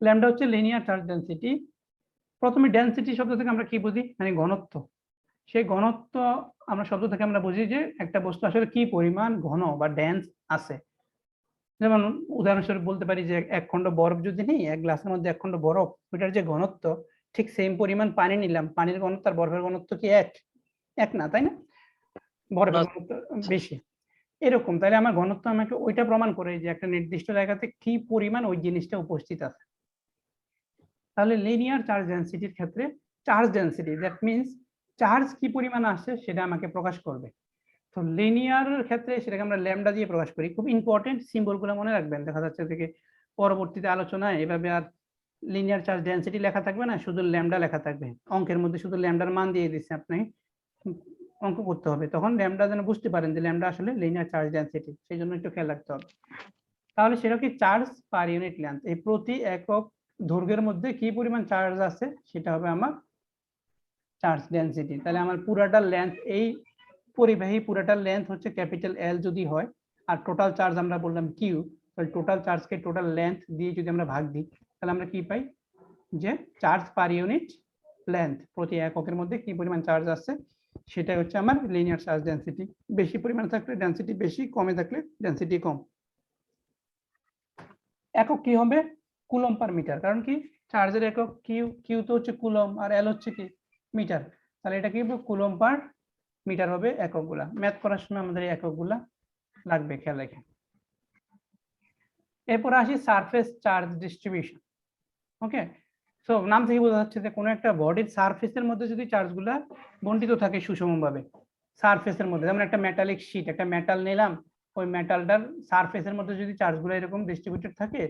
Lambda হচ্ছে লিনিয়ার চার্জ ডেনসিটি। প্রথমে ডেনসিটি শব্দ থেকে আমরা কি বুঝি, মানে ঘনত্ব। সেই ঘনত্ব আমরা শব্দ থেকে আমরা বুঝি যে একটা বস্তু আসলে কি পরিমাণ ঘন বা ডেন্স আছে। যেমন উদাহরণস্বরূপ বলতে পারি যে এক খণ্ড বরফ যদি নিই, এক গ্লাসের মধ্যে এক খণ্ড বরফ, ওইটার যে ঘনত্ব ঠিক সেম পরিমাণ পানি নিলাম, পানির ঘনত্ব আর বরফের ঘনত্ব কি এক না, তাই না? বরফের ঘনত্ব বেশি। এরকম তাহলে আমার ঘনত্ব আমাকে ওইটা প্রমাণ করে যে একটা নির্দিষ্ট জায়গাতে কি পরিমাণ ওই জিনিসটা উপস্থিত আছে। তাহলে লিনিয়ার চার্জ ডেনসিটির ক্ষেত্রে charge density, that means charge কি পরিমাণ আসছে সেটা আমাকে প্রকাশ করবে। তো লিনিয়ার ক্ষেত্রে সেটাকে আমরা ল্যামডা দিয়ে প্রকাশ করি। খুব ইম্পর্টেন্ট, সিম্বলগুলো মনে রাখবেন। দেখা যাচ্ছে থেকে পরবর্তীতে আলোচনায় এভাবে আর লিনিয়ার চার্জ ডেনসিটি লেখা থাকবে না, শুধু ল্যামডা লেখা থাকবে। অঙ্কের মধ্যে শুধু ল্যামডার মান দিয়ে দিচ্ছে, আপনি অঙ্ক করতে হবে, তখন ল্যামডা যেন বুঝতে পারেন যে ল্যামডা আসলে লিনিয়ার চার্জ ডেনসিটি, সেই জন্য একটু খেয়াল রাখতে হবে। তাহলে সেটা কি চার্জ পার ইউনিট লেন্থ, এই প্রতি একক দৈর্ঘ্যের মধ্যে কি পরিমাণ চার্জ আছে সেটা হবে আমার চার্জ ডেনসিটি। তাহলে আমার পুরাটা লেন্থ, এই পরিবাহী পুরাটার লেন্থ হচ্ছে ক্যাপিটাল এল যদি হয়, আর টোটাল চার্জ আমরা বললাম কিউ, তাহলে টোটাল চার্জকে টোটাল লেন্থ দিয়ে যদি আমরা ভাগ দিই, তাহলে আমরা কি পাই যে চার্জ পার ইউনিট লেন্থ, প্রতি এককের মধ্যে কি পরিমাণ চার্জ আছে সেটা হচ্ছে আমার লিনিয়ার চার্জ ডেনসিটি। বেশি পরিমাণ থাকলে ডেনসিটি বেশি, কমে থাকলে ডেনসিটি কম। একক কি হবে? কুলম পার মিটার, কারণ কি চার্জের একক কিউ তো হচ্ছে কুলম আর এল হচ্ছে কি মিটার, তাহলে এটা কি হবে কুলম পার মিটার হবে এককগুলা। ম্যাথ করার সময় আমাদের এই এককগুলা লাগবে, খেয়াল রেখে। এরপর আসি সারফেস চার্জ ডিস্ট্রিবিউশন। ওকে, সো নাম থেকে বোঝা যাচ্ছে যে কোনো একটা বডির সারফেসের মধ্যে যদি চার্জগুলা বন্টিত থাকে সুষমভাবে, সারফেসের মধ্যে, যেমন একটা মেটালিক শীট, একটা মেটাল নিলাম, ওই মেটালটার সারফেসের মধ্যে যদি চার্জগুলো এরকম ডিস্ট্রিবিউটেড থাকে,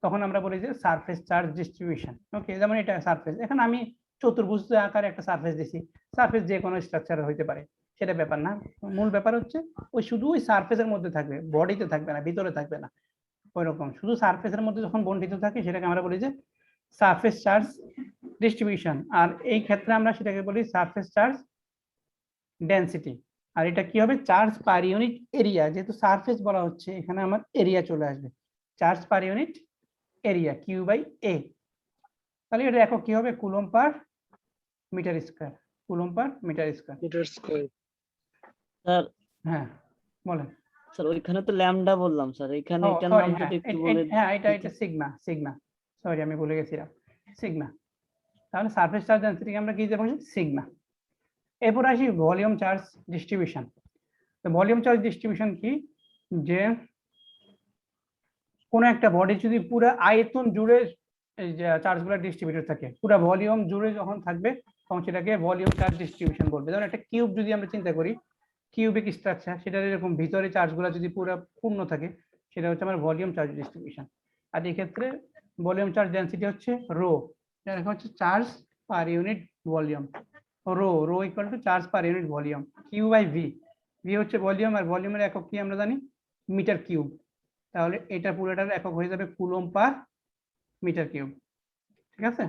তখন আমরা বলি যে সারফেস চার্জ ডিস্ট্রিবিউশন। ওকে, যেমন এটা সারফেস, এখন আমি চতুর্ভুজ আকারে একটা সারফেস দিছি, সারফেস যে কোনো স্ট্রাকচার হইতে পারে, সেটা ব্যাপার না। মূল ব্যাপার হচ্ছে ওই শুধু ওই সারফেসের মধ্যে থাকবে, বডিতে থাকবে না, ভিতরে থাকবে না। ওইরকম শুধু সারফেসের মধ্যে যখন বন্টিত থাকে সেটাকে আমরা বলি যে সারফেস চার্জ ডিস্ট্রিবিউশন, আর এই ক্ষেত্রে আমরা সেটাকে বলি সারফেস চার্জ ডেনসিটি। আর এটা কি হবে? চার্জ পার ইউনিট এরিয়া, যেহেতু সারফেস বলা হচ্ছে এখানে আমার এরিয়া চলে আসবে, charge per unit area Q by A. তাহলে এটা একক কি হবে? Coulomb per metre square, coulomb per metre square. Sir হ্যাঁ বলেন। স্যার ওইখানে তো ল্যামডা বললাম স্যার, এখানে ও এটার সরি, নাম হ্যাঁ যদি একটু বলে হ্যাঁ এটা দিতেন। সিগমা, সরি আমি ভুলে গেছিলাম, সিগমা। তাহলে সারফেস চার্জ ডেনসিটিকে আমরা কি দিয়ে বলছি? সিগমা। এরপর আসি ভলিউম চার্জ ডিস্ট্রিবিউশন। তো ভলিউম চার্জ ডিস্ট্রিবিউশন কি? যে কোন একটা বডি যদি পুরো আয়তন জুড়ে এই যে চার্জগুলো ডিস্ট্রিবিউটেড থাকে, পুরো ভলিউম জুড়ে যখন থাকবে তখন সেটাকে ভলিউম চার্জ ডিস্ট্রিবিউশন বলবে। যেমন একটা কিউব যদি আমরা চিন্তা করি, কিউবিক স্ট্রাকচার, সেটার এরকম ভিতরে চার্জগুলো যদি পুরো পূর্ণ থাকে, সেটা হচ্ছে আমার ভলিউম চার্জ ডিস্ট্রিবিউশন। আর এই ক্ষেত্রে ভলিউম চার্জ ডেনসিটি হচ্ছে রো, এটা হচ্ছে charge per unit volume. Rho equal to charge per unit volume, Q by V. V হচ্ছে ভলিউম, আর ভলিউমের একক কি আমরা জানি? Metre cube. তাহলে এটা পুরোটার একক হয়ে যাবে কুলম পার মিটার কিউব। ঠিক আছে?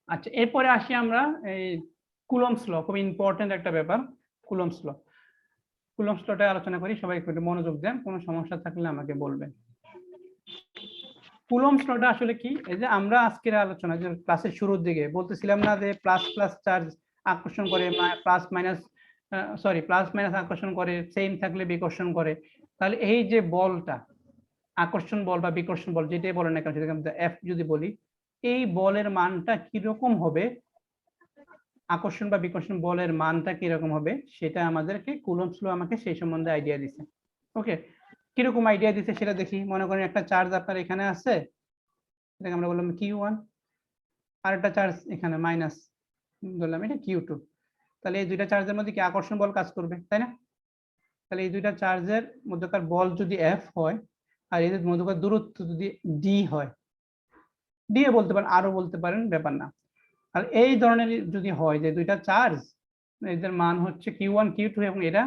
আচ্ছা, এরপরে আসি আমরা এই কুলম্বস ল, খুব ইম্পর্টেন্ট একটা ব্যাপার, কুলম্বস ল। কুলম্বস লটা আলোচনা করি, সবাই একটু মনোযোগ দেন, কোনো সমস্যা থাকলে আমাকে বলবেন। কুলম্বস লটা আসলে কি? এই যে আমরা আজকের আলোচনা যে ক্লাসের শুরুর দিকে বলতেছিলাম না যে প্লাস প্লাস চার্জ আকর্ষণ করে, প্লাস মাইনাস আকর্ষণ করে, সেম থাকলে বিকর্ষণ করে। তাহলে এই যে বলটা, আকর্ষণ বল বা বিকর্ষণ বল যেটাই বলেন না কেন, সেটাকে আমরা এফ যদি বলি, এই বলের মানটা কিরকম হবে, আকর্ষণ বা বিকর্ষণ বলের মানটা কিরকম হবে, সেটা আমাদেরকে কুলম্বস ল আমাকে সেই সম্বন্ধে আইডিয়া দিছে। ওকে, কিরকম আইডিয়া দিছে সেটা দেখি। মনে করেন একটা চার্জ আপনার এখানে আছে, এটাকে আমরা বললাম Q1, আর একটা চার্জ এখানে মাইনাস বললাম এটা Q2। তাহলে এই দুইটা চার্জের মধ্যে কি আকর্ষণ বল কাজ করবে, তাই না? তাহলে এই দুইটা চার্জের মধ্যকার বল যদি F হয়, আর এদের মধ্যকার দূরত্ব যদি D হয়, ডি এ বলতে পারেন, আরো বলতে পারেন, ব্যাপার না। আর এই ধরনের যদি হয় যে দুইটা চার্জ, এদের মান হচ্ছে Q1 Q2 এবং এরা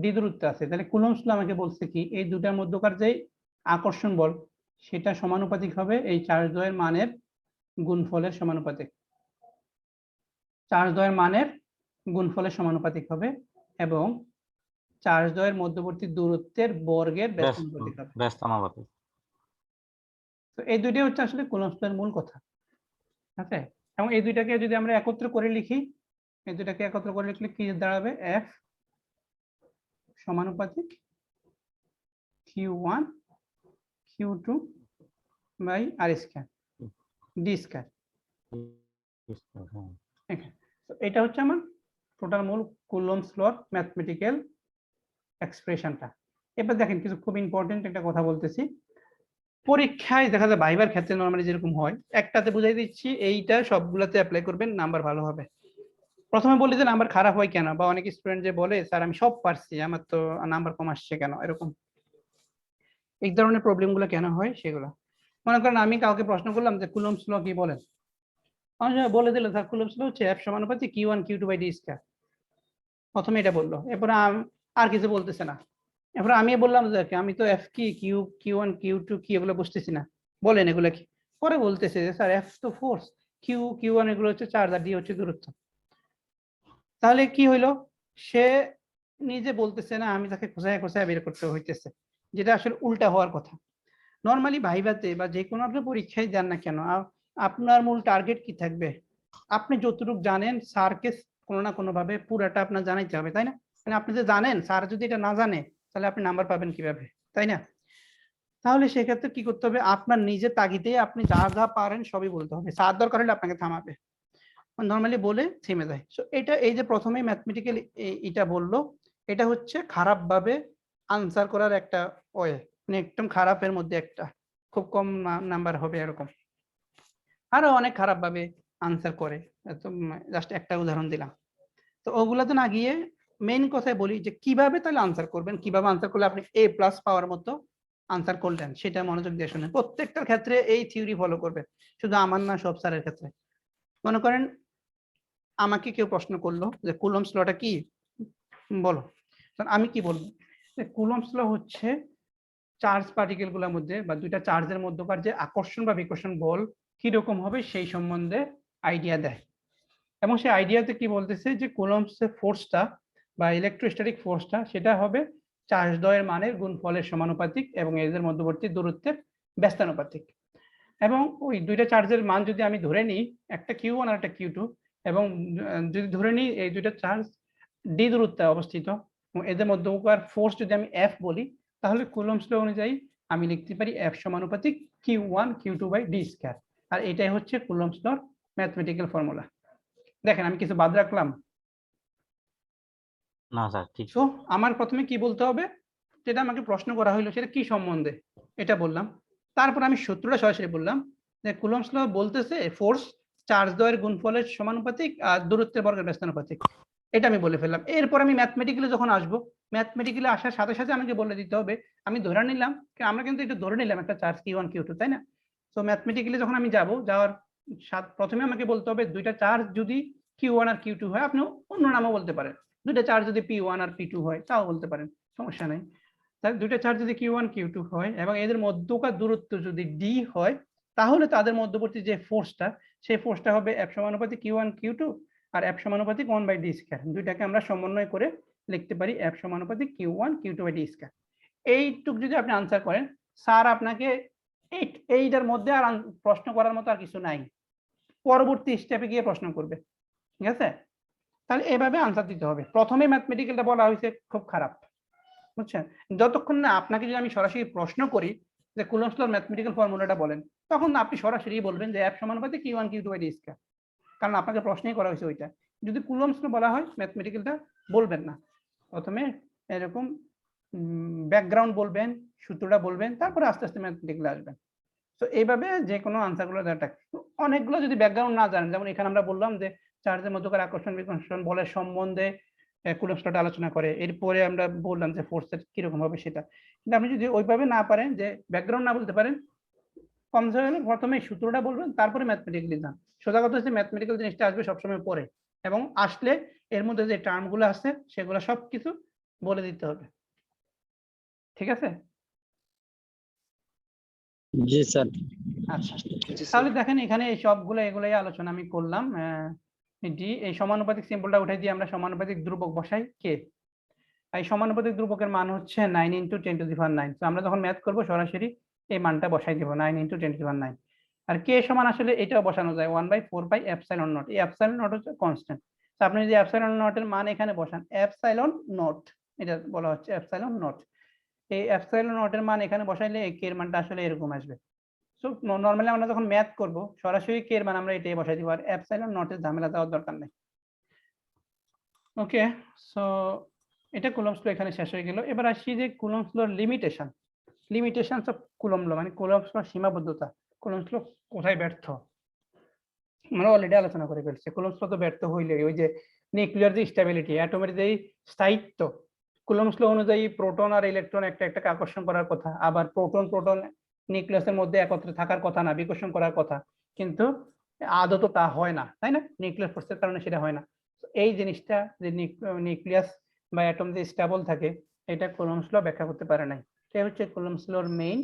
ডি দূরত্বে আছে, তাহলে কুলম্বস ল আমাকে বলছে কি এই দুটার মধ্যকার যে আকর্ষণ বল সেটা সমানুপাতিক হবে এই চার্জ দ্বয়ের মানের গুণফলের সমানুপাতিক। চার্জ দ্বয়ের মানের গুণফলের সমানুপাতিক হবে এবং চার্জ দ্বয়ের মধ্যবর্তী দূরত্বের বর্গের ব্যস্তানুপাতিক হবে। ব্যস্তানুপাতিক। তো এই দুইটাই হচ্ছে আসলে কুলম্বস ল এর মূল কথা। ওকে, এবং এই দুইটাকে যদি আমরা একত্র করে লিখি, এই দুইটাকে একত্র করে লিখলে কি দাঁড়াবে? F সমানুপাতিক Q1 Q2 by R square D square. তো এটা হচ্ছে আমার টোটাল মূল কুলম্বস লর ম্যাথমেটিক্যাল এক্সপ্রেশনটা। এবার দেখেন কিছু খুব ইম্পর্টেন্ট একটা কথা বলতেছি। পরীক্ষায় দেখা যায় ভাইবার ক্ষেত্রে নরমালি যেরকম হয়, একটাতে বুঝাই দিচ্ছি, এইটা সবগুলাতে অ্যাপ্লাই করবেন, নাম্বার ভালো হবে। প্রথমে বলি যে নাম্বার খারাপ হয় কেন, বা অনেক স্টুডেন্ট যে বলে স্যার আমি সব পারছি আমার তো নাম্বার কম আসছে কেন, এরকম এই ধরনের প্রবলেম গুলো কেন হয় সেগুলো। মনে করেন আমি কাউকে প্রশ্ন করলাম যে কুলম্বস ল কি বলেন, বলে দিল স্যার কুলম্বস ল হচ্ছে F সমানুপাতি Q1 Q2 by D square. প্রথমে এটা বললো, এরপরে আর কিছু বলতেছে না। এরপরে আমি বললাম যে আমি তো F কি Q1 Q2 কি এগুলো বুঝতেছি না, বলেন এগুলো কি। পরে বলতেছে যে স্যার F তো ফোর্স, Q1 এগুলো হচ্ছে চার্জ আর D হচ্ছে দূরত্ব। তাহলে কি হইলো, সে নিজে বলতেছে না, আমি তাকে খোঁচায় খোঁচায় বের করতে হইতেছে, যেটা আসলে উল্টা হওয়ার কথা। নর্মালি ভাইভাতে বা যে কোনো আপনি পরীক্ষায় যান না কেন, আপনার মূল টার্গেট কি থাকবে, আপনি যতটুকু জানেন স্যারকে কোনো না কোনো ভাবে পুরাটা আপনার জানাইতে হবে, তাই না? মানে আপনি যে জানেন, স্যার যদি এটা না জানে তাহলে আপনি নাম্বার পাবেন কিভাবে, তাই না? তাহলে সেক্ষেত্রে কি করতে হবে, আপনার নিজের তাগিদে আপনি যা যা পারেন সবই বলতে হবে, স্যার দরকার হলে আপনাকে থামাবে, নর্মালি বলে থেমে যায়। সো এটা এই যে প্রথমেই ম্যাথমেটিক্যাল এটা বললো, এটা হচ্ছে খারাপ ভাবে আনসার করার একটা ওয়ে, মানে একদম খারাপের মধ্যে একটা, খুব কম নাম্বার হবে এরকম। আরো অনেক খারাপ ভাবে আনসার করে, জাস্ট একটা উদাহরণ দিলাম। তো ওগুলাতে না গিয়ে মেইন কথায় বলি যে কিভাবে তাহলে আনসার করবেন, কিভাবে আনসার করলে আপনি A+ পাওয়ার মতো আনসার করলেন, সেটা মনোযোগ দিয়ে শুনেন। প্রত্যেকটার ক্ষেত্রে এই থিওরি ফলো করবেন, শুধু আমার না, সব স্যারের ক্ষেত্রে। মনে করেন আমাকে কেউ প্রশ্ন করলো যে কুলম্বস লটা কি, বলো। আমি কি বলবো, যে কুলম্বস ল হচ্ছে চার্জ পার্টিকেল গুলোর মধ্যে বা দুইটা চার্জের মধ্যকার যে আকর্ষণ বা বিকর্ষণ বল কিরকম হবে সেই সম্বন্ধে আইডিয়া দেয়। এবং সেই আইডিয়াতে কি বলতেছে যে কুলম্বসের ফোর্সটা বা ইলেকট্রোস্ট্যাটিক ফোর্সটা সেটা হবে চার্জ দ্বয়ের মানের গুণফলের সমানুপাতিক এবং এদের মধ্যবর্তী দূরত্বের ব্যস্তানুপাতিক। এবং ওই দুইটা চার্জের মান যদি আমি ধরে নিই, একটা Q1 আর একটা Q2, এবং যদি ধরে নিই এই দুইটা চার্জ D দূরত্বে অবস্থিত এবং এদের মধ্যকার ফোর্স যদি আমি F বলি, তাহলে কুলম্বস ল অনুযায়ী আমি লিখতে পারি F সমানুপাতিক Q1 Q2 by D square. আর এটাই হচ্ছে কুলম্বস লর ম্যাথমেটিক্যাল ফর্মুলা। দেখেন আমি কিছু বাদ রাখলাম না স্যার ঠিক। সো আমার প্রথমে কি বলতে হবে, যেটা আমাকে প্রশ্ন করা হলো সেটা কি সম্বন্ধে, এটা বললাম। তারপর আমি সূত্রটা সরাসরি বললাম যে কুলম্বস ল বলতেছে ফোর্স চার্জ দ্বয়ের গুণফলের সমানুপাতিক আর দূরত্বের বর্গের ব্যস্তানুপাতিক, এটা আমি বলে ফেললাম। এরপর আমি ম্যাথমেটিক্যালি যখন আসবো, ম্যাথমেটিক্যালি আসার সাথে সাথে আমাকে বলে দিতে হবে, আমি ধরে নিলাম, আমরা কিন্তু একটু ধরে নিলাম একটা চার্জ Q1 Q2, তাই না? তো ম্যাথমেটিক্যালি যখন আমি যাওয়ার প্রথমে আমাকে বলতে হবে দুইটা চার্জ যদি Q1 আর Q2 হয়, আপনি অন্য নামও বলতে পারেন, দুইটা চার্জ যদি P1 আর P2 হয় তাও বলতে পারেন, সমস্যা নেই। তাহলে দুইটা চার্জ যদি Q1 Q2 হয় এবং এদের মধ্যকার দূরত্ব যদি D হয়, তাহলে তাদের মধ্যবর্তী যে ফোর্সটা, সেই ফোর্সটা হবে F সমানুপাতিক Q1 Q2 আর F সমানুপাতিক 1/D স্কয়ার। দুইটাকে আমরা সমন্বয় করে লিখতে পারি F সমানুপাতিক Q1 Q2 by D square. এইটুক যদি আপনি আনসার করেন, স্যার আপনাকে এইটার মধ্যে আর প্রশ্ন করার মতো আর কিছু নাই, পরবর্তী স্টেপে গিয়ে প্রশ্ন করবে, ঠিক আছে? তাহলে এভাবে আনসার দিতে হবে। প্রথমে ম্যাথমেটিক্যালটা বলা হয়েছে খুব খারাপ, বুঝছেন? যতক্ষণ না আপনাকে যদি আমি সরাসরি প্রশ্ন করি যে কুলম্বস লর ম্যাথমেটিক্যাল ফর্মুলাটা বলেন, তখন আপনি সরাসরি বলবেন যে F সমানুপাতিক Q1 Q2 by D square, কারণ আপনাকে প্রশ্নই করা হয়েছে ওইটা। যদি কুলম্বস ল বলা হয়, ম্যাথমেটিক্যালটা বলবেন না, প্রথমে এরকম ব্যাকগ্রাউন্ড বলবেন, সূত্রটা বলবেন, তারপরে আস্তে আস্তে ম্যাথমেটিক্যালে আসবেন। তো এইভাবে যে কোনো আনসারগুলো দেওয়াটা, অনেকগুলো যদি ব্যাকগ্রাউন্ড না জানেন, যেমন এখানে আমরা বললাম যে চার্জের মধ্যকার আকর্ষণ বিকর্ষণ বলের সম্বন্ধে কুলম্বস লটা আলোচনা করে, এরপরে আমরা বললাম যে ফোর্সের কিরকম হবে সেটা। কিন্তু আপনি যদি ওইভাবে না পারেন, যে ব্যাকগ্রাউন্ড না বলতে পারেন, কমসে কম প্রথমে সূত্রটা বলবেন, তারপরে ম্যাথমেটিক্যালি যান। সোজা কথা হচ্ছে ম্যাথমেটিক্যাল জিনিসটা আসবে সবসময় পরে, এবং আসলে এর মধ্যে যে টার্মগুলো আছে সেগুলো সবকিছু বলে দিতে হবে, ঠিক আছে? জি স্যার। আচ্ছা, জি স্যার। তাহলে দেখেন এখানে এই সবগুলো এগুলাই আলোচনা আমি করলাম। ডি, এই সমানুপাতিক সিম্বলটা উঠাই দিয়ে আমরা সমানুপাতিক ধ্রুবক বসাই কে। এই সমানুপাতিক ধ্রুবকের মান হচ্ছে 9 × 10⁹। তো আমরা যখন ম্যাথ করব সরাসরি এই মানটা বসাই দেব, 9 × 10⁹। আর কে সমান আসলে এটাও বসানো যায় 1/4πε0। এই ε0 হচ্ছে কনস্ট্যান্ট। তো আপনি যদি ε0 এর মান এখানে বসান, ε0 এটা বলা হচ্ছে ε0, এই এপসাইলন নট এর মান এখানে বসাইলে কে এর মানটা আসলে এরকম আসবে। সো নরমালি আমরা যখন ম্যাথ করব সরাসরি কে এর মান আমরা এটাই বসাই দিব, আর এপসাইলন নটের ঝামেলা দেওয়ার দরকার নেই। ওকে, সো এটা কুলম্বস ল এখানে শেষ হয়ে গেল। এবার আসি যে কুলম্বস লর লিমিটেশনস অফ কুলম্ব ল, মানে কুলম্বস লর সীমাবদ্ধতা। কুলম্বস ল কোথায় ব্যর্থ আমরা অলরেডি আলোচনা করে ফেলছি। কুলম্বস ল তো ব্যর্থ হইলে ওই যে নিউক্লিয়ার যে স্টেবিলিটি, অ্যাটমের যে স্থায়িত্ব, কুলম্বস ল অনুযায়ী প্রোটন আর ইলেকট্রন একটাকে আকর্ষণ করার কথা, আবার প্রোটন নিউক্লিয়াসের মধ্যে একত্রে থাকার কথা না, বিকর্ষণ করার কথা, কিন্তু আদত তা হয় না, তাই না? নিউক্লিয়ার ফোর্সের কারণে সেটা হয় না। এই জিনিসটা যে নিউক্লিয়াস বা অ্যাটম যে স্টেবল থাকে, এটা কুলম্বস ল ব্যাখ্যা করতে পারে নাই। এটা হচ্ছে কুলম্বস লর মেইন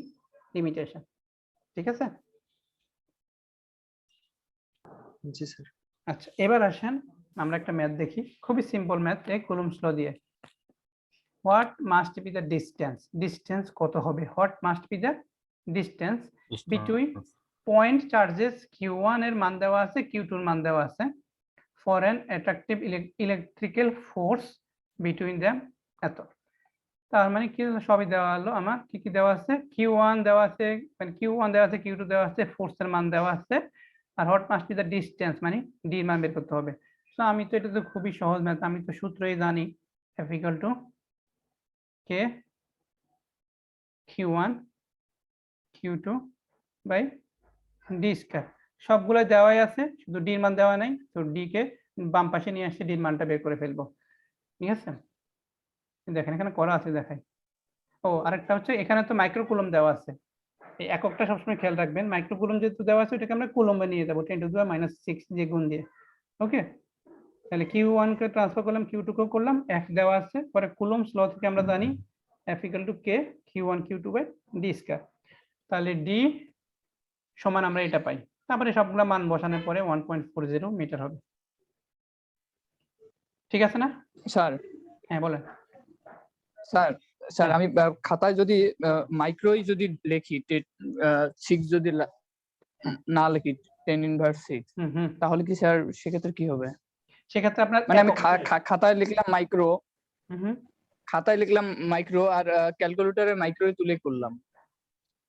লিমিটেশন। ঠিক আছে? জি স্যার। আচ্ছা, এবার আসেন আমরা একটা ম্যাথ দেখি, খুবই সিম্পল ম্যাথ, এই কুলম্বস ল দিয়ে। What must be the distance কত হবে? What must be the distance between point charges Q1 এর মান দেওয়া আছে, Q2 এর মান দেওয়া আছে, for an attractive electrical force between them এত। তার মানে কি সবই দেওয়া হলো আমার, কি কি দেওয়া আছে, Q1 দেওয়া আছে, মানে Q1 দেওয়া আছে, Q2 দেওয়া আছে, ফোর্সের মান দেওয়া আছে, আর what must be the distance মানে ডি এর মান বের করতে হবে। তো আমি তো এটা তো খুবই সহজ ম্যাথ, আমি তো সূত্রই জানি, F equal to K Q1 Q2 by D square. সবগুলো দেওয়াই আছে, শুধু ডি এর মান দেওয়া নাই, তো ডি কে বাম পাশে নিয়ে আসছে, ডি এর মানটা বের করে ফেলবো। ঠিক আছে, দেখেন এখানে করা আছে, দেখাই। ও আরেকটা হচ্ছে, এখানে তো মাইক্রোকুলম দেওয়া আছে, এই এককটা সবসময় খেয়াল রাখবেন, মাইক্রোকুলম যেহেতু দেওয়া আছে ওটাকে আমরা কুলম্বে নিয়ে যাবো 10⁻⁶ দিয়ে গুণ দিয়ে। ওকে, তাহলে Q1 কে ট্রান্সফার করলাম, Q2 কে করলাম, F দেওয়া আছে, পরে কুলম্বস ল থেকে আমরা জানি F equal to K Q1 Q2 by D square. তাহলে ডি সমান আমরা এটা পাই, তারপরে সবগুলা মান বসানোর পরে 1.40 মিটার হবে। ঠিক আছে না? স্যার হ্যাঁ বলেন। স্যার স্যার আমি খাতায় যদি মাইক্রোই যদি লিখি 6 যদি না লিখি 10⁻⁶, হুম হুম, তাহলে কি স্যার সেক্ষেত্রে কি হবে? সেক্ষেত্রে আপনার মানে আমি খাতায় লিখলাম মাইক্রো, হুম হুম খাতায় লিখলাম মাইক্রো আর ক্যালকুলেটরে মাইক্রো তুলে করলাম।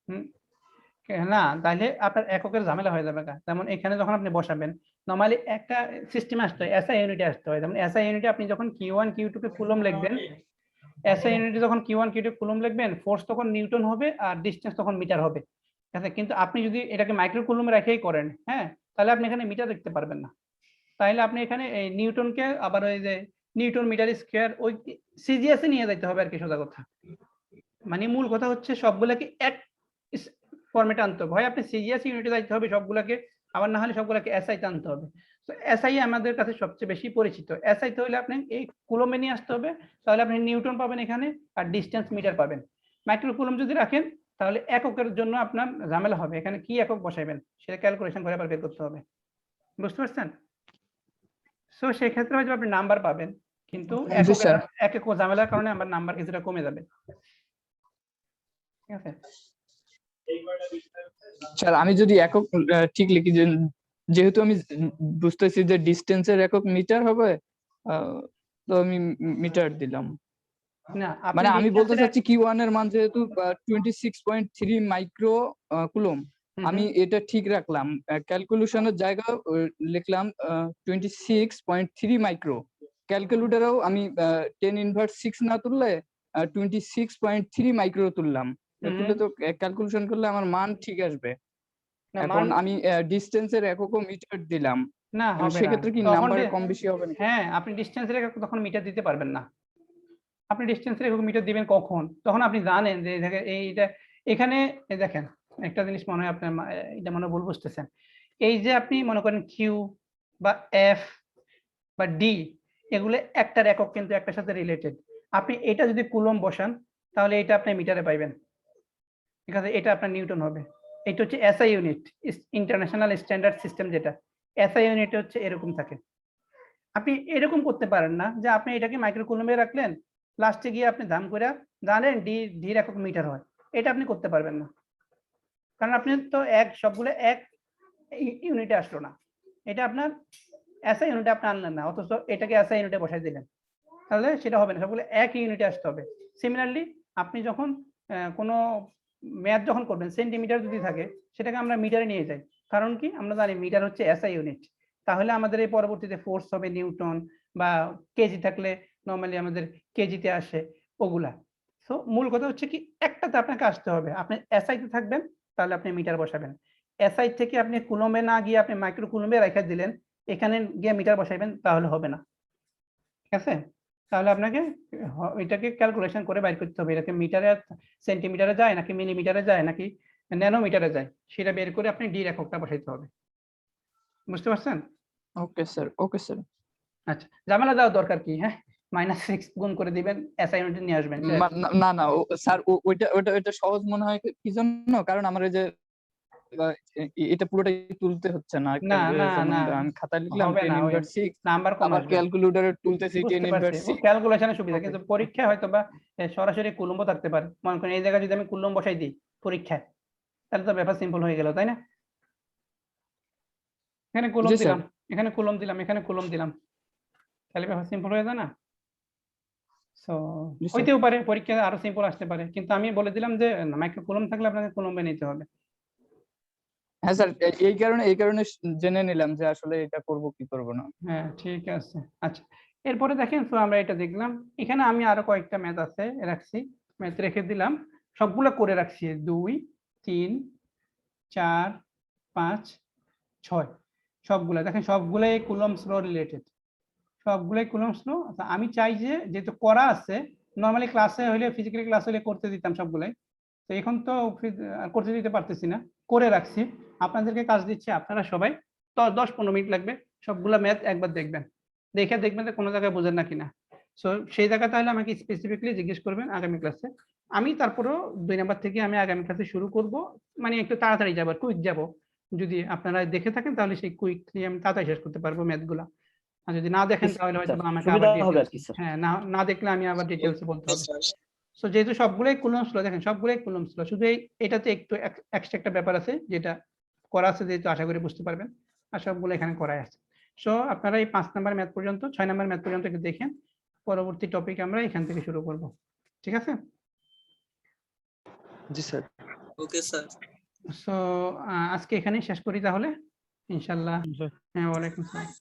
হুম, না তাহলে আপনার এককের ঝামেলা হয়ে যাবে। যেমন এখানে যখন আপনি বসাবেন, নরমালি একটা সিস্টেম আসতে হয়, এসআই ইউনিটে আসতে হয়। যেমন এসআই ইউনিটে আপনি যখন Q1 Q2 কে কুলম্ব লিখবেন, এসআই ইউনিটে যখন Q1 Q2 কুলম্ব লিখবেন, ফোর্স তখন নিউটন হবে আর ডিসটেন্স তখন মিটার হবে। ঠিক আছে, কিন্তু আপনি যদি এটাকে মাইক্রো কুলম্বে রেখেই করেন, হ্যাঁ, তাহলে আপনি এখানে মিটার দেখতে পারবেন না। তাহলে আপনি এখানে এই নিউটনকে আবার ওই যে নিউটন মিটার স্কয়ার ওই সিজিএস এ নিয়ে যেতে হবে আর কি, সোজা কথা। মানে মূল কথা হচ্ছে সবগুলাকে এক ফরম্যাটে আনতে হবে, হয় আপনি সিজিএস ইউনিটে যাইতে হবে সবগুলাকে, আবার না হলে সবগুলাকে এসআই তে আনতে হবে। তো এসআই আমাদের কাছে সবচেয়ে বেশি পরিচিত। এসআই তে হলে আপনি এই কুলম্বে নিয়ে আসতে হবে, তাহলে আপনি নিউটন পাবেন এখানে আর ডিসটেন্স মিটার পাবেন। মাইক্রো কুলম্ব যদি রাখেন তাহলে এককের জন্য আপনার ঝামেলা হবে, এখানে কি একক বসাইবেন সেটা ক্যালকুলেশন করে আবার বের করতে হবে। বুঝতে পারছেন? সো সেই ক্ষেত্রে হয়তো আপনি নাম্বার পাবেন, কিন্তু একক ঝামেলার কারণে আমার নাম্বার কিছুটা কমে যাবে। ঠিক আছে স্যার, আমি যদি একক ঠিক লিখি, যেহেতু আমি বুঝতেছি যে ডিসটেন্সের একক মিটার হবে, তো আমি মিটার দিলাম। না, মানে আমি বলতে চাচ্ছি Q1 এর মান যেহেতু 26.3 মাইক্রো কুলম, আমি এটা ঠিক রাখলাম, ক্যালকুলেশনের জায়গা লিখলাম 26.3 মাইক্রো। ক্যালকুলেটরেও আমি 10⁻⁶ না তুললে 26.3 মাইক্রো তুললাম, তুলে তো ক্যালকুলেশন করলে আমার মান ঠিক আসবে। এখন আমি ডিসটেন্সের এককও মিটার দিলাম, না হবে না, সেক্ষেত্রে কি নাম্বার কম বেশি হবে না? হ্যাঁ, আপনি ডিসটেন্সের একক তখন মিটার দিতে পারবেন না। আপনি ডিসটেন্সের একক মিটার দিবেন কখন? তখন আপনি জানেন যে এইটা এখানে দেখেন একটা জিনিস মনে হয় আপনার এটা মনে ভুল বুঝতেছেন। এই যে আপনি মনে করেন কিউ বা এফ বা ডি, এগুলো একটার একক কিন্তু একটার সাথে রিলেটেড। আপনি এটা যদি কুলম্ব বসান তাহলে এটা আপনি মিটারে পাইবেন। ঠিক আছে, এটা আপনার নিউটন হবে। এটা হচ্ছে SI unit, international standard system, যেটা এসআই ইউনিট হচ্ছে এরকম থাকে। আপনি এরকম করতে পারেন না যে আপনি এটাকে মাইক্রো কুলম্বে রাখলেন, লাস্টে গিয়ে আপনি দাম করে জানেন ডি একক মিটার হয়, এটা আপনি করতে পারবেন না, কারণ আপনি তো সবগুলো এক ইউনিটে আসলো না। এটা আপনার এসআই ইউনিটে আপনি আনলেন না, অথচ এটাকে এসআই ইউনিটে বসাই দিলেন, তাহলে সেটা হবে না, সবগুলো এক ইউনিটে আসতে হবে। সিমিলারলি আপনি যখন কোনো ম্যাথ যখন করবেন সেন্টিমিটার যদি থাকে সেটাকে আমরা মিটারে নিয়ে যাই। কারণ কি আমরা জানি মিটার হচ্ছে এসআই ইউনিট। তাহলে আমাদের এই পরবর্তীতে ফোর্স হবে নিউটন বা কেজি থাকলে নরমালি আমাদের কেজিতে আসে ওগুলা। সো মূল কথা হচ্ছে কি একটাতে আপনাকে আসতে হবে। আপনি এসআই তে থাকবেন তাহলে আপনি মিটার বসাবেন। এসআই থেকে আপনি কুলম্বে না গিয়ে আপনি মাইক্রো কুলম্বে রাইখা দিলেন, এখানে গিয়ে মিটার বসাইবেন তাহলে হবে না। ঠিক আছে? তাহলে আপনাকে এটাকে ক্যালকুলেশন করে বাইর করতে হবে। এটাকে মিটারে সেন্টিমিটারে যায় নাকি মিলিমিটারে যায় নাকি ন্যানোমিটারে যায় সেটা বের করে আপনি ডি এককটা বসাইতে হবে। বুঝতে পারছেন? Okay sir, okay sir. আচ্ছা, ঝামেলা দেওয়ার দরকার কি? হ্যাঁ, -6 গুণ করে দিবেন, এসআই ইউনিট নিয়ে আসবেন। শেষ। না না স্যার, ওইটা সহজ মনে হয় কি জন্য? কারণ আমার এই যে এটা পুরোটাই তুলতে হচ্ছে না। একটা না না যেমন না আমি খাতায় লিখলাম হবে 10 না, ওই ইনভার্স 6, নাম্বার কম আবার আসবে। ক্যালকুলেটরে তুলতেছি 10 বুঝতে ইনভার্স পারছি, 6। ক্যালকুলেশনের সুবিধা, ওকে। কিন্তু পরীক্ষায় হয়তো বা সরাসরি কুলম্ব থাকতে পারে। মনে করেন এই জায়গায় যদি আমি কুলম্ব বসাই দিই পরীক্ষায়, তাহলে তো ব্যাপার সিম্পল হয়ে গেল, তাই না? এখানে কুলম জি স্যার। দিলাম, এখানে কুলম দিলাম, এখানে কুলম দিলাম, তাহলে ব্যাপার সিম্পল হয়ে যায় না? সো জি স্যার। হইতেও পারে পরীক্ষায় আরো সিম্পল আসতে পারে, কিন্তু আমি বলে দিলাম যে মাইক্রো কুলম থাকলে আপনাকে কুলম্বে নিতে হবে। হ্যাঁ স্যার, এই কারণে জেনে নিলাম যে আসলে এটা করব কি করব না। হ্যাঁ, ঠিক আছে। আচ্ছা, এরপরে দেখেন, তো আমরা এটা দেখলাম। এখানে আমি আরো কয়েকটা ম্যাথ আছে রাখছি, ম্যাথ রেখে দিলাম, সবগুলো করে রাখছি। 2 3 4 5 6 সবগুলা দেখেন, সবগুলাই কুলম্বস ল রিলেটেড, সবগুলাই কুলম্বস ল। আচ্ছা, আমি চাই যে যেহেতু করা আছে, নরমালি ক্লাসে হলে ফিজিক্যালি ক্লাস হলে করতে দিতাম সবগুলাই, তো এখন তো করতে দিতে পারতেছি না, করে রাখছি। আপনাদেরকে কাজ দিচ্ছি, আপনারা সবাই 10-15 মিনিট লাগবে, সবগুলা ম্যাথ একবার দেখবেন, দেখে দেখবেন যে কোনো জায়গায় বোঝেন নাকি না। সো সেই জায়গা তাহলে আমাকে স্পেসিফিকলি জিজ্ঞেস করবেন আগামী ক্লাসে। আমি তারপরেও 2 নাম্বার থেকে আমি আগামী ক্লাসে শুরু করব, মানে একটু তাড়াতাড়ি যাব, কুইক যাব। যদি আপনারা দেখে থাকেন তাহলে সেই কুইকলি আমি তাড়াতাড়ি শেষ করতে পারবো ম্যাথগুলা। আর যদি না দেখেন তাহলে হয়তো বা আমাকে সুবিধা আবার হবে আর ডিটেইলস, কি স্যার। হ্যাঁ, না না দেখলে আমি আবার ডিটেইলসে বলতে হবে। সো যেহেতু সবগুলোই কুলম্বস ল, দেখেন সবগুলোই কুলম্বস ল, শুধু এটাতে একটু এক্সট্রা একটা ব্যাপার আছে যেটা করা আছে, যেহেতু আশা করি বুঝতে পারবেন, আর সবগুলো এখানে করাই আছে। সো আপনারা এই 5 নাম্বার ম্যাথ পর্যন্ত, 6 নাম্বার ম্যাথ পর্যন্ত একটু দেখেন, পরবর্তী টপিক আমরা এখান থেকে শুরু করব। ঠিক আছে? জি স্যার। Okay sir. সো আজকে এখানেই শেষ করি তাহলে, ইনশাআল্লাহ। স্যার। হ্যাঁ, ওয়ালাইকুম আসসালাম।